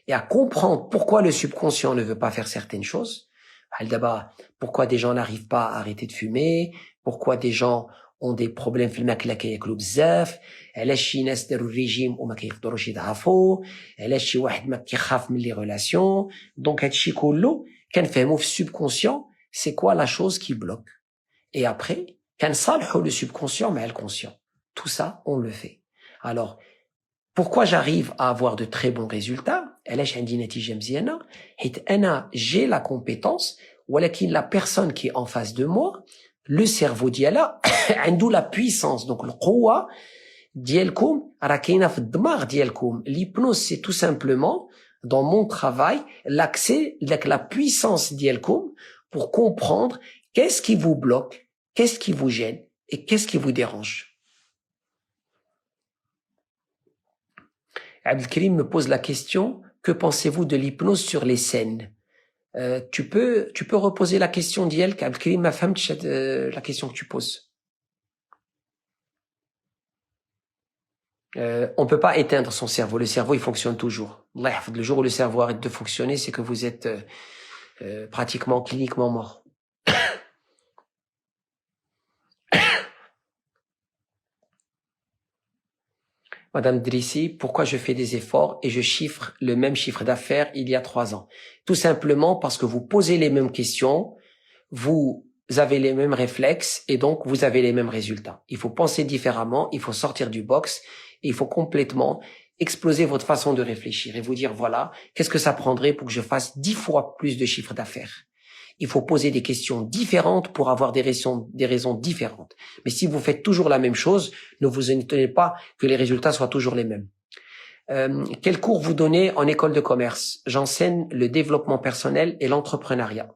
et à comprendre pourquoi le subconscient ne veut pas faire certaines choses. D'abord, pourquoi des gens n'arrivent pas à arrêter de fumer, pourquoi des gens ont des problèmes في الماكله كياكلوا بزاف, علاش شي ناس داروا الريجيم وما كيقدروش يضعفوا, علاش شي واحد ما كيخاف من لي ريلاسيون. دونك هادشي كله كنفهموا في السبكونسيون c'est quoi la chose qui bloque. Et après, كنصالحوا le subconscient مع الconscient. Tout ça, on le fait. Alors, pourquoi j'arrive à avoir de très bons résultats? علاش عندي نتيجة مزيانة؟ حيت أنا j'ai la compétence, ولكن la personne qui est en face de moi, le cerveau ديالها عنده la puissance. Donc القوة ديالكم راه كاينة في الدماغ ديالكم. L'hypnose, c'est tout simplement, dans mon travail, l'accès, la puissance ديالكم pour comprendre qu'est-ce qui vous bloque, qu'est-ce qui vous gêne et qu'est-ce qui vous dérange. Abdelkrim me pose la question, que pensez-vous de l'hypnose sur les scènes? Tu peux reposer la question d'Yel, Abdelkrim m'a fait la question que tu poses. On peut pas éteindre son cerveau. Le cerveau, il fonctionne toujours. Le jour où le cerveau arrête de fonctionner, c'est que vous êtes pratiquement cliniquement mort. Madame Drissi, pourquoi je fais des efforts et je chiffre le même chiffre d'affaires il y a 3 ans? Tout simplement parce que vous posez les mêmes questions, vous avez les mêmes réflexes et donc vous avez les mêmes résultats. Il faut penser différemment, il faut sortir du box et il faut complètement exploser votre façon de réfléchir et vous dire voilà, qu'est-ce que ça prendrait pour que je fasse 10 fois plus de chiffre d'affaires? Il faut poser des questions différentes pour avoir des raisons différentes. Mais si vous faites toujours la même chose, ne vous étonnez pas que les résultats soient toujours les mêmes. Quel cours vous donnez en école de commerce? J'enseigne le développement personnel et l'entrepreneuriat.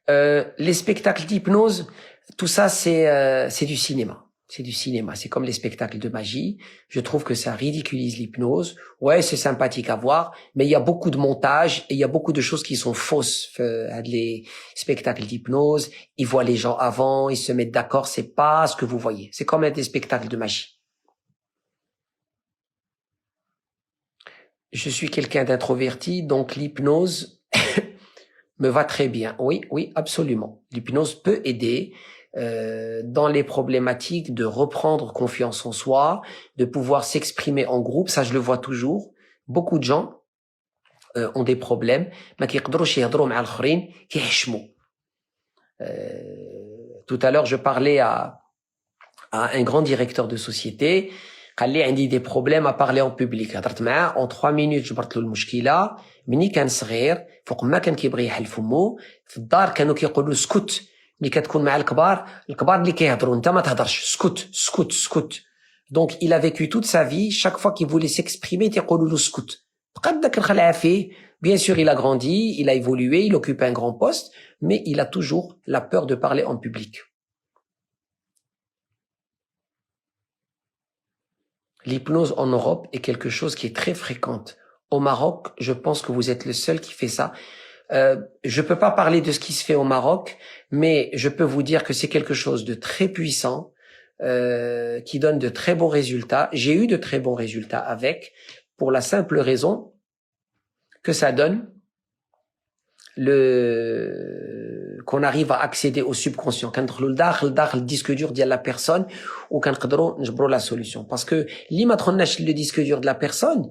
Les spectacles d'hypnose, tout ça c'est du cinéma. C'est du cinéma, c'est comme les spectacles de magie. Je trouve que ça ridiculise l'hypnose. Ouais, c'est sympathique à voir, mais il y a beaucoup de montage et il y a beaucoup de choses qui sont fausses. Les spectacles d'hypnose, ils voient les gens avant, ils se mettent d'accord, c'est pas ce que vous voyez. C'est comme des spectacles de magie. Je suis quelqu'un d'introverti, donc l'hypnose me va très bien. Oui, oui, absolument. L'hypnose peut aider dans les problématiques de reprendre confiance en soi, de pouvoir s'exprimer en groupe. Ça, je le vois toujours. Beaucoup de gens ont des problèmes, ما كيقدروش يهضروا مع الآخرين كيحشموا. Tout à l'heure, je parlais à un grand directeur de société. قال لي عندي des problèmes à parler en public. هضرت معاه en 3 minutes جبرت له المشكله. مني كان صغير فوق ما كان كيبغي يحل فمو في الدار كانوا كيقولوا اسكت. ملي كتكون مع الكبار اللي كيهضروا انت ما تهضرش اسكت اسكت اسكت. Donc il a vécu toute sa vie, chaque fois qu'il voulait s'exprimer تيقولوا له اسكت. بقى داك الخلعه فيه. Bien sûr, il a grandi, il a évolué, il occupe un grand poste, mais il a toujours la peur de parler en public. L'hypnose en Europe est quelque chose qui est très fréquente. Au Maroc, je pense que vous êtes le seul qui fait ça. Je peux pas parler de ce qui se fait au Maroc, mais je peux vous dire que c'est quelque chose de très puissant, qui donne de très bons résultats. J'ai eu de très bons résultats avec, pour la simple raison que ça donne qu'on arrive à accéder au subconscient. كندخلوا لداخل الديسك دور ديال la personne وكنقدروا نجبروا la solution. Parce que اللي ما دخلناش le disque dur de la personne,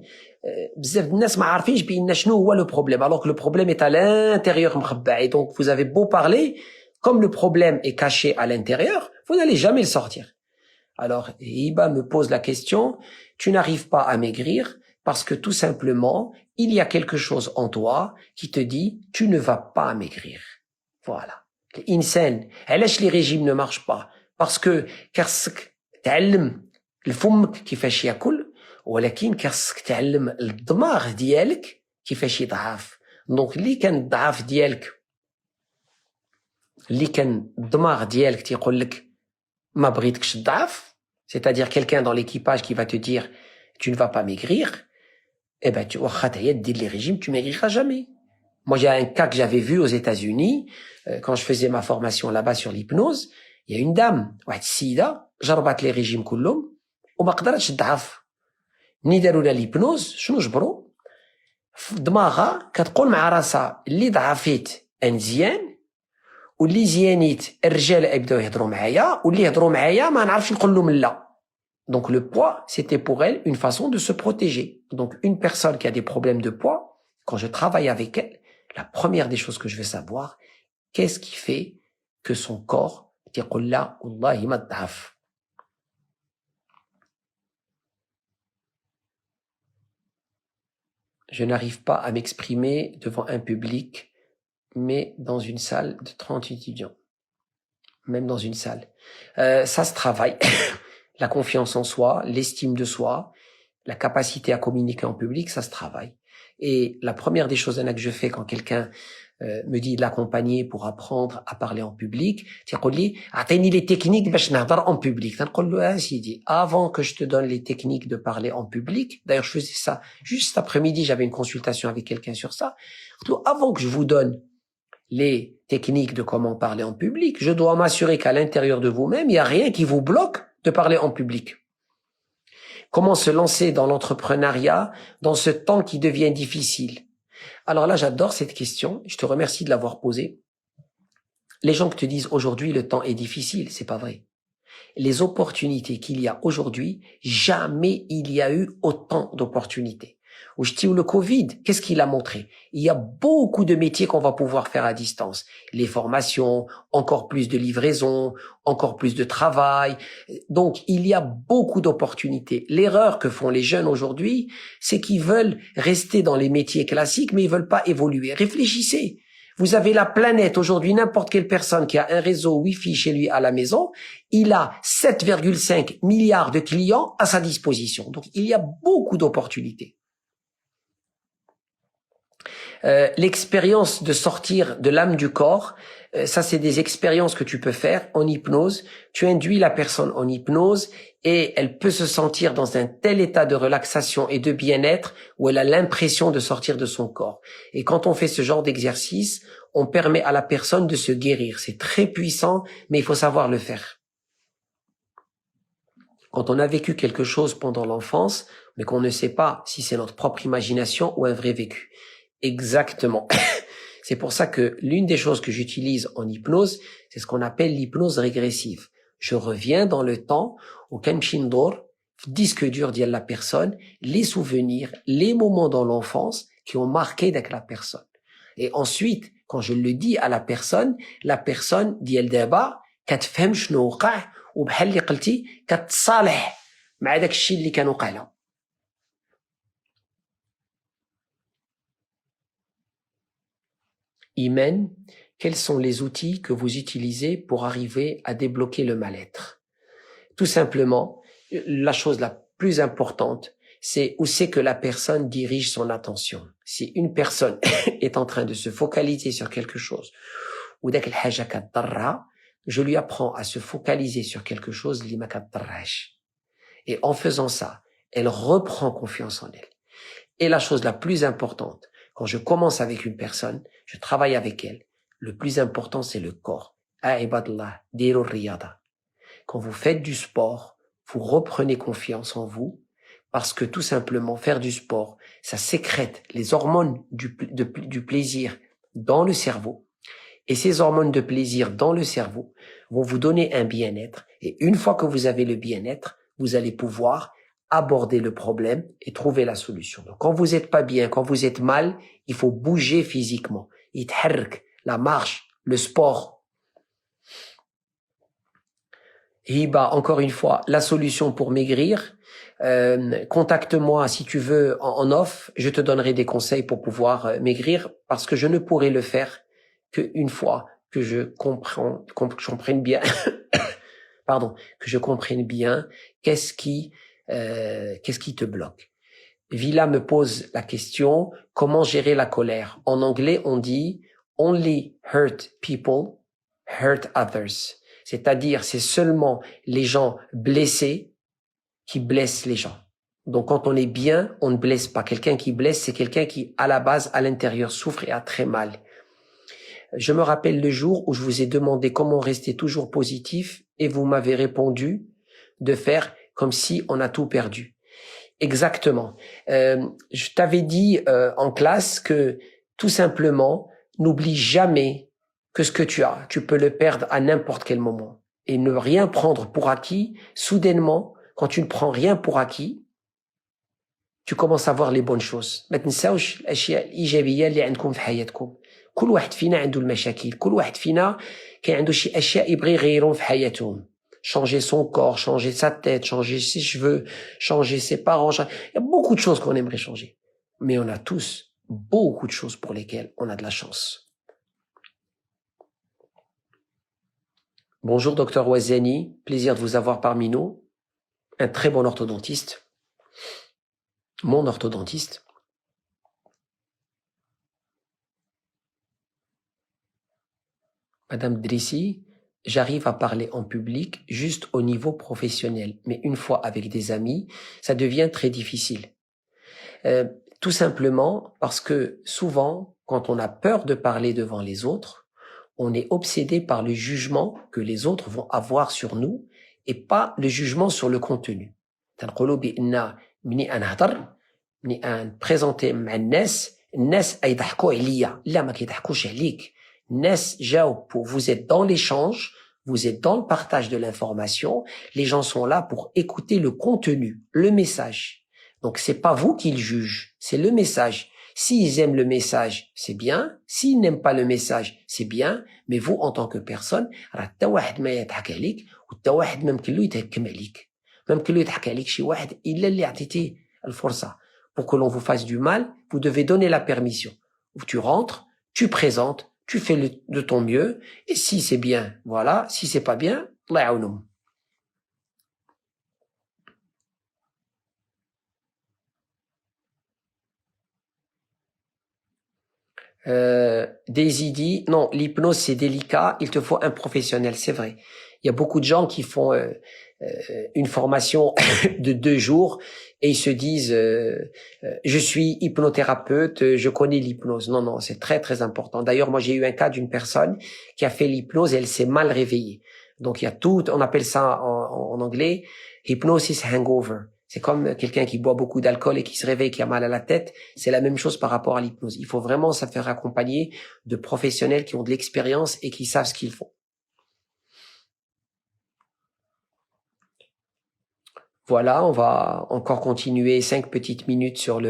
بزاف الناس ما عارفينش بان شنو هو le problème, alors que le problème est à l'intérieur مخبع. Et donc vous avez beau parler, comme le problème est caché à l'intérieur, vous n'allez jamais le sortir. Alors Hiba me pose la question, tu n'arrives pas à maigrir parce que tout simplement, il y a quelque chose en toi qui te dit tu ne vas pas maigrir. Voilà. الإنسان علاش les régimes ne marchent pas? Parce que خاصك تعلم الفمك كيفاش ياكل, ولكن خاصك تعلم الدماغ ديالك كيفاش يضعف. دونك اللي كان الضعف ديالك, اللي كان الدماغ ديالك تيقول لك ما بغيتكش تضعف, c'est-à-dire quelqu'un dans l'équipage qui va te dire tu ne vas pas maigrir, eh ben tu واخا تعيا دير les régimes, tu maigriras jamais. Moi, j'ai un cas que j'avais vu aux États-Unis, quand je faisais ma formation là-bas sur l'hypnose. Il y a une dame, واحد السيدة, جربت les régimes كلهم وما قدرتش تضعف. مني داروا لها l'hypnose, شنو جبروا؟ في دماغها كتقول مع راسها اللي ضعفيت مزيان واللي زيانيت الرجال يبداو يهضروا معايا واللي يهضروا معايا ما نعرفش نقول لهم لا. Donc le poids, c'était pour elle une façon de se protéger. Donc une personne qui a des problèmes de poids, quand je travaille avec elle, la première des choses que je veux savoir, qu'est-ce qui fait que son corps يقول لا والله ما تضعف. Je n'arrive pas à m'exprimer devant un public, mais dans une salle de 30 étudiants. Même dans une salle. Ça se travaille. La confiance en soi, l'estime de soi, la capacité à communiquer en public, ça se travaille. Et la première des choses que je fais quand quelqu'un me dit de l'accompagner pour apprendre à parler en public, c'est qu'on dit « Atteignez les techniques باش نهضر en public ». Avant que je te donne les techniques de parler en public, d'ailleurs je faisais ça juste cet après-midi, j'avais une consultation avec quelqu'un sur ça, avant que je vous donne les techniques de comment parler en public, je dois m'assurer qu'à l'intérieur de vous-même, il n'y a rien qui vous bloque de parler en public. Comment se lancer dans l'entrepreneuriat dans ce temps qui devient difficile? Alors là, j'adore cette question. Je te remercie de l'avoir posée. Les gens qui te disent aujourd'hui le temps est difficile, c'est pas vrai. Les opportunités qu'il y a aujourd'hui, jamais il y a eu autant d'opportunités. Ou je dis le Covid, qu'est-ce qu'il a montré? Il y a beaucoup de métiers qu'on va pouvoir faire à distance. Les formations, encore plus de livraison, encore plus de travail. Donc, il y a beaucoup d'opportunités. L'erreur que font les jeunes aujourd'hui, c'est qu'ils veulent rester dans les métiers classiques, mais ils veulent pas évoluer. Réfléchissez. Vous avez la planète aujourd'hui, n'importe quelle personne qui a un réseau Wi-Fi chez lui à la maison, il a 7,5 milliards de clients à sa disposition. Donc, il y a beaucoup d'opportunités. L'expérience de sortir de l'âme du corps, ça c'est des expériences que tu peux faire en hypnose. Tu induis la personne en hypnose et elle peut se sentir dans un tel état de relaxation et de bien-être où elle a l'impression de sortir de son corps. Et quand on fait ce genre d'exercice, on permet à la personne de se guérir. C'est très puissant, mais il faut savoir le faire. Quand on a vécu quelque chose pendant l'enfance, mais qu'on ne sait pas si c'est notre propre imagination ou un vrai vécu. Exactement. C'est pour ça que l'une des choses que j'utilise en hypnose, c'est ce qu'on appelle l'hypnose régressive. Je reviens dans le temps au Kemshindor, disque dur de la personne, les souvenirs, les moments dans l'enfance qui ont marqué avec la personne. Et ensuite, quand je le dis à la personne dit elle d'abord كتفهم شنو وقع وبحال اللي قلتي كتصالح مع داك الشيء اللي كان وقع لها. Imen, quels sont les outils que vous utilisez pour arriver à débloquer le mal-être? Tout simplement, la chose la plus importante, c'est où c'est que la personne dirige son attention. Si une personne est en train de se focaliser sur quelque chose, ou dak الحاجة كتضرها, je lui apprends à se focaliser sur quelque chose اللي ما كتضرهاش. Et en faisant ça, elle reprend confiance en elle. Et la chose la plus importante, quand je commence avec une personne, je travaille avec elle. Le plus important, c'est le corps. Aibadallah, diru riyada. Quand vous faites du sport, vous reprenez confiance en vous, parce que tout simplement, faire du sport, ça sécrète les hormones du plaisir dans le cerveau. Et ces hormones de plaisir dans le cerveau vont vous donner un bien-être. Et une fois que vous avez le bien-être, vous allez pouvoir aborder le problème et trouver la solution. Donc, quand vous n'êtes pas bien, quand vous êtes mal, il faut bouger physiquement. Yithark, la marche, le sport. Hiba, encore une fois, la solution pour maigrir. Contacte-moi si tu veux en off. Je te donnerai des conseils pour pouvoir maigrir parce que je ne pourrai le faire qu'une fois que je comprenne bien, pardon, que je comprenne bien qu'est-ce qui te bloque. Villa me pose la question, comment gérer la colère? En anglais, on dit only hurt people hurt others. C'est-à-dire, c'est seulement les gens blessés qui blessent les gens. Donc, quand on est bien, on ne blesse pas. Quelqu'un qui blesse, c'est quelqu'un qui, à la base, à l'intérieur, souffre et a très mal. Je me rappelle le jour où je vous ai demandé comment rester toujours positif et vous m'avez répondu de faire comme si on a tout perdu. Exactement. Je t'avais dit en classe que tout simplement, n'oublie jamais que ce que tu as, tu peux le perdre à n'importe quel moment. Et ne rien prendre pour acquis, soudainement, quand tu ne prends rien pour acquis, tu commences à voir les bonnes choses. ما تنساوش الأشياء الإيجابية اللي عندكم في حياتكم. كل واحد فينا عنده المشاكل. كل واحد فينا كان عنده شي أشياء يبغي يغيرهم في حياتهم. Changer son corps, changer sa tête, changer ses cheveux, changer ses parents. Il y a beaucoup de choses qu'on aimerait changer. Mais on a tous beaucoup de choses pour lesquelles on a de la chance. Bonjour, docteur Ouazani. Plaisir de vous avoir parmi nous. Un très bon orthodontiste. Mon orthodontiste. Madame Drissi, j'arrive à parler en public juste au niveau professionnel. Mais une fois avec des amis, ça devient très difficile. Tout simplement parce que souvent, quand on a peur de parler devant les autres, on est obsédé par le jugement que les autres vont avoir sur nous et pas le jugement sur le contenu. تنقولوا بأن مني أنهضر مني نبريزونتي مع الناس يضحكوا عليا لا ما كيضحكوش عليك الناس جاوا vous êtes dans l'échange, vous êtes dans le partage de l'information, les gens sont là pour écouter le contenu, le message. Donc c'est pas vous qui le jugent, c'est le message. S'ils aiment le message, c'est bien. S'ils n'aiment pas le message, c'est bien. Mais vous, en tant que personne, راه حتى واحد ما يضحك عليك وحتى واحد ما يمكن له يتهكم عليك. ما يمكن له يضحك عليك شي واحد إلا اللي عطيتيه الفرصة. Pour que l'on vous fasse du mal, vous devez donner la permission. Tu rentres, tu présentes, tu fais de ton mieux. Et si c'est bien, voilà. Si c'est pas bien, Allah yaounoum. Daisy dit, non, l'hypnose c'est délicat, il te faut un professionnel, c'est vrai. Il y a beaucoup de gens qui font une formation de 2 jours et ils se disent je suis hypnothérapeute, je connais l'hypnose. Non, non, c'est très très important. D'ailleurs, moi j'ai eu un cas d'une personne qui a fait l'hypnose et elle s'est mal réveillée. Donc il y a tout, on appelle ça en anglais hypnosis hangover. C'est comme quelqu'un qui boit beaucoup d'alcool et qui se réveille, qui a mal à la tête. C'est la même chose par rapport à l'hypnose. Il faut vraiment se faire accompagner de professionnels qui ont de l'expérience et qui savent ce qu'ils font. Voilà, on va encore continuer 5 petites minutes sur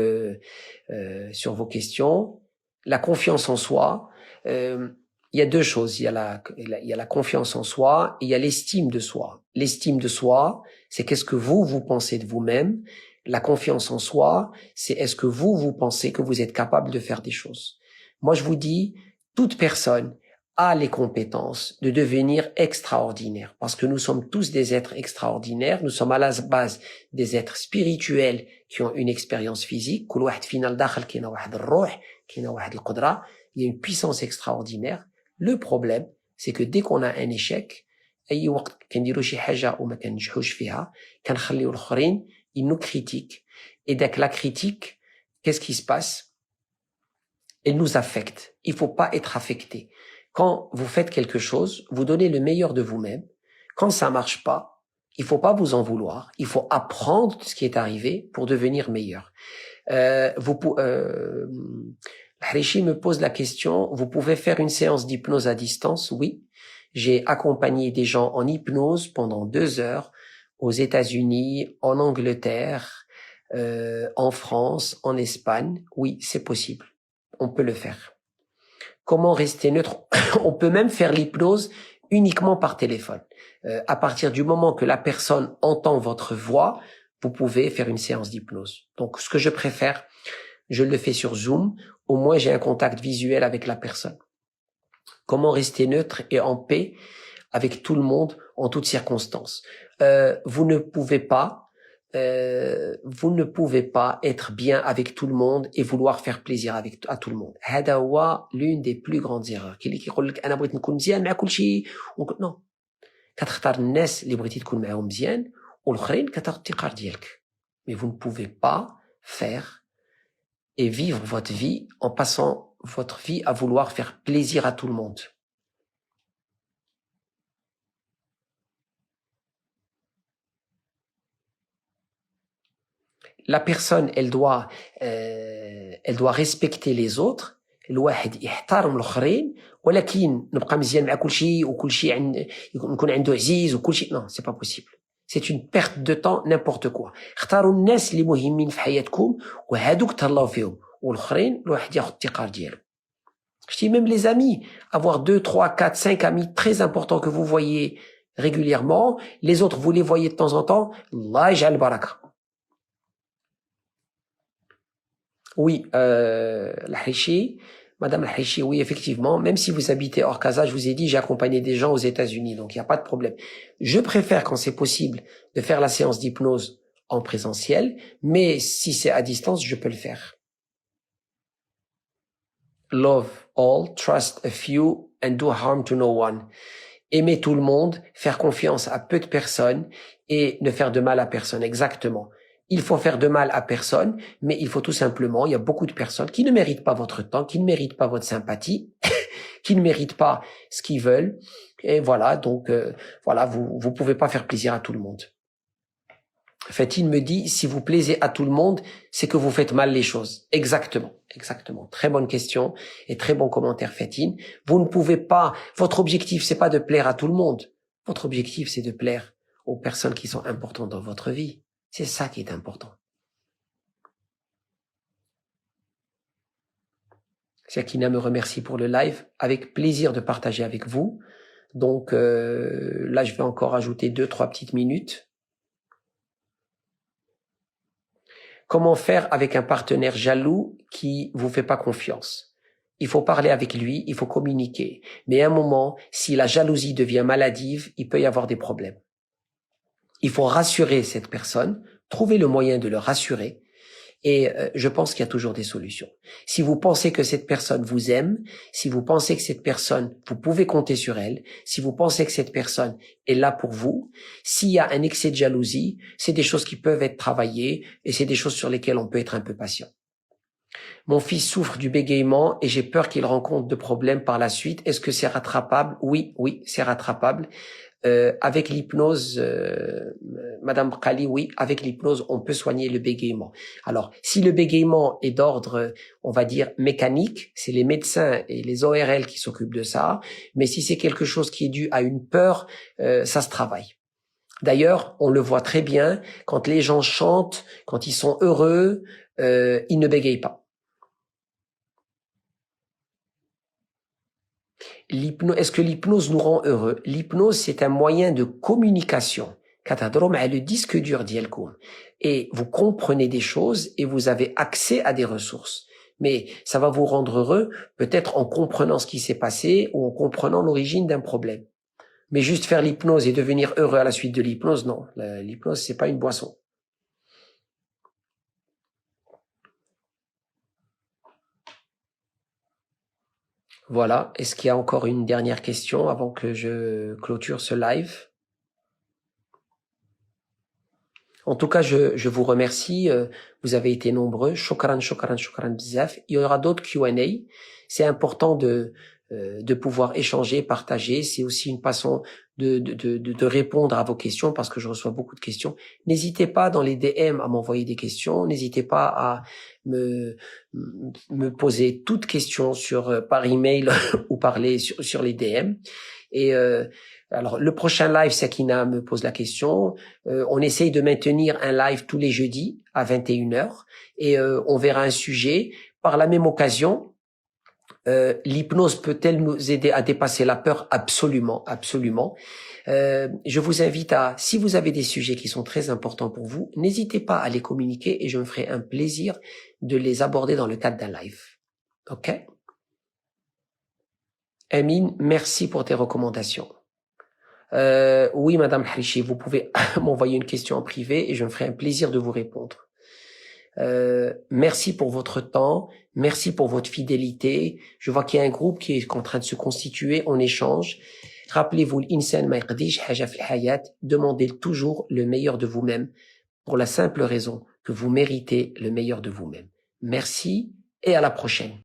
sur vos questions. La confiance en soi. Il y a deux choses. Il y a la confiance en soi et il y a l'estime de soi. L'estime de soi, c'est qu'est-ce que vous pensez de vous-même. La confiance en soi, c'est est-ce que vous pensez que vous êtes capable de faire des choses. Moi, je vous dis, toute personne a les compétences de devenir extraordinaire, parce que nous sommes tous des êtres extraordinaires, nous sommes à la base des êtres spirituels qui ont une expérience physique. Il y a une puissance extraordinaire. Le problème, c'est que dès qu'on a un échec, ils nous critiquent. Et dès que la critique, qu'est-ce qui se passe? Elle nous affecte. Il faut pas être affecté. Quand vous faites quelque chose, vous donnez le meilleur de vous-même. Quand ça marche pas, il faut pas vous en vouloir. Il faut apprendre de ce qui est arrivé pour devenir meilleur. Harishi me pose la question, vous pouvez faire une séance d'hypnose à distance? Oui. J'ai accompagné des gens en hypnose pendant 2 heures aux États-Unis, en Angleterre, en France, en Espagne. Oui, c'est possible. On peut le faire. Comment rester neutre? On peut même faire l'hypnose uniquement par téléphone. À partir du moment que la personne entend votre voix, vous pouvez faire une séance d'hypnose. Donc, ce que je préfère, je le fais sur Zoom. Au moins, j'ai un contact visuel avec la personne. Comment rester neutre et en paix avec tout le monde en toutes circonstances? Vous ne pouvez pas être bien avec tout le monde et vouloir faire plaisir à tout le monde. هذا هو l'une des plus grandes erreurs. اللي كيقول لك انا بغيت نكون مزيان مع كل شيء. Non. كتختار الناس اللي بغيتي تكون معاهم مزيان والاخرين كتاخذ التقار ديالك. Mais vous ne pouvez pas faire et vivre votre vie en passant votre vie à vouloir faire plaisir à tout le monde. La personne, elle doit respecter les autres. الواحد يحترم الاخرين ولكن نبقى مزيان مع كل شيء وكل شيء نكون عنده عزيز وكل شيء. Non, c'est pas possible. C'est une perte de temps, n'importe quoi. اختاروا الناس اللي مهمين في حياتكم وهادوك تهلاو فيهم والاخرين الواحد ياخذ التقار ديالو. Je dis même les amis, avoir 2, 3, 4, 5 amis très importants que vous voyez régulièrement, les autres vous les voyez de temps en temps, Allah yaj'al baraka. Oui, Madame Harishi, oui, effectivement, même si vous habitez hors Casa, je vous ai dit, j'ai accompagné des gens aux États-Unis, donc il n'y a pas de problème. Je préfère, quand c'est possible, de faire la séance d'hypnose en présentiel, mais si c'est à distance, je peux le faire. Love all, trust a few, and do harm to no one. Aimer tout le monde, faire confiance à peu de personnes et ne faire de mal à personne. Exactement. Il faut faire de mal à personne, mais il faut tout simplement, il y a beaucoup de personnes qui ne méritent pas votre temps, qui ne méritent pas votre sympathie, qui ne méritent pas ce qu'ils veulent. Et voilà, donc voilà, vous pouvez pas faire plaisir à tout le monde. Fatine me dit, si vous plaisez à tout le monde, c'est que vous faites mal les choses. Exactement, exactement. Très bonne question et très bon commentaire, Fatine. Vous ne pouvez pas, votre objectif, c'est pas de plaire à tout le monde. Votre objectif, c'est de plaire aux personnes qui sont importantes dans votre vie. C'est ça qui est important. Sakina me remercie pour le live. Avec plaisir de partager avec vous. Donc là, je vais encore ajouter 2-3 petites minutes. Comment faire avec un partenaire jaloux qui vous fait pas confiance? Il faut parler avec lui, il faut communiquer. Mais à un moment, si la jalousie devient maladive, il peut y avoir des problèmes. Il faut rassurer cette personne, trouver le moyen de le rassurer. Et je pense qu'il y a toujours des solutions. Si vous pensez que cette personne vous aime, si vous pensez que cette personne, vous pouvez compter sur elle, si vous pensez que cette personne est là pour vous, s'il y a un excès de jalousie, c'est des choses qui peuvent être travaillées et c'est des choses sur lesquelles on peut être un peu patient. Mon fils souffre du bégaiement et j'ai peur qu'il rencontre de problèmes par la suite. Est-ce que c'est rattrapable? Oui, c'est rattrapable. Avec l'hypnose, Madame Kali, oui, avec l'hypnose, on peut soigner le bégaiement. Alors, si le bégaiement est d'ordre, on va dire, mécanique, c'est les médecins et les ORL qui s'occupent de ça. Mais si c'est quelque chose qui est dû à une peur, ça se travaille. D'ailleurs, on le voit très bien, quand les gens chantent, quand ils sont heureux, ils ne bégayent pas. Est-ce que l'hypnose nous rend heureux? L'hypnose, c'est un moyen de communication. كتهضروا مع le disque dur ديالكم. Et vous comprenez des choses et vous avez accès à des ressources. Mais ça va vous rendre heureux, peut-être en comprenant ce qui s'est passé ou en comprenant l'origine d'un problème. Mais juste faire l'hypnose et devenir heureux à la suite de l'hypnose, non. L'hypnose, c'est pas une boisson. Voilà. Est-ce qu'il y a encore une dernière question avant que je clôture ce live? En tout cas, je vous remercie. Vous avez été nombreux. Shukran, shukran, shukran bzaf. Il y aura d'autres Q&A. C'est important de pouvoir échanger, partager. C'est aussi une façon de répondre à vos questions parce que je reçois beaucoup de questions. N'hésitez pas dans les DM à m'envoyer des questions. N'hésitez pas à me poser toutes questions par email ou parler sur les DM. Et alors, le prochain live, Sakina me pose la question. On essaye de maintenir un live tous les jeudis à 21h et on verra un sujet. Par la même occasion, l'hypnose peut-elle nous aider à dépasser la peur? Absolument, absolument. Je vous invite si vous avez des sujets qui sont très importants pour vous, n'hésitez pas à les communiquer et je me ferai un plaisir de les aborder dans le cadre d'un live. OK? Amine, merci pour tes recommandations. Oui, Madame Harichi, vous pouvez m'envoyer une question en privé et je me ferai un plaisir de vous répondre. Merci pour votre temps, merci pour votre fidélité. Je vois qu'il y a un groupe qui est en train de se constituer, on échange. Rappelez-vous, l'insan ma yaqdish haja fil hayat, demandez toujours le meilleur de vous-même pour la simple raison que vous méritez le meilleur de vous-même. Merci et à la prochaine.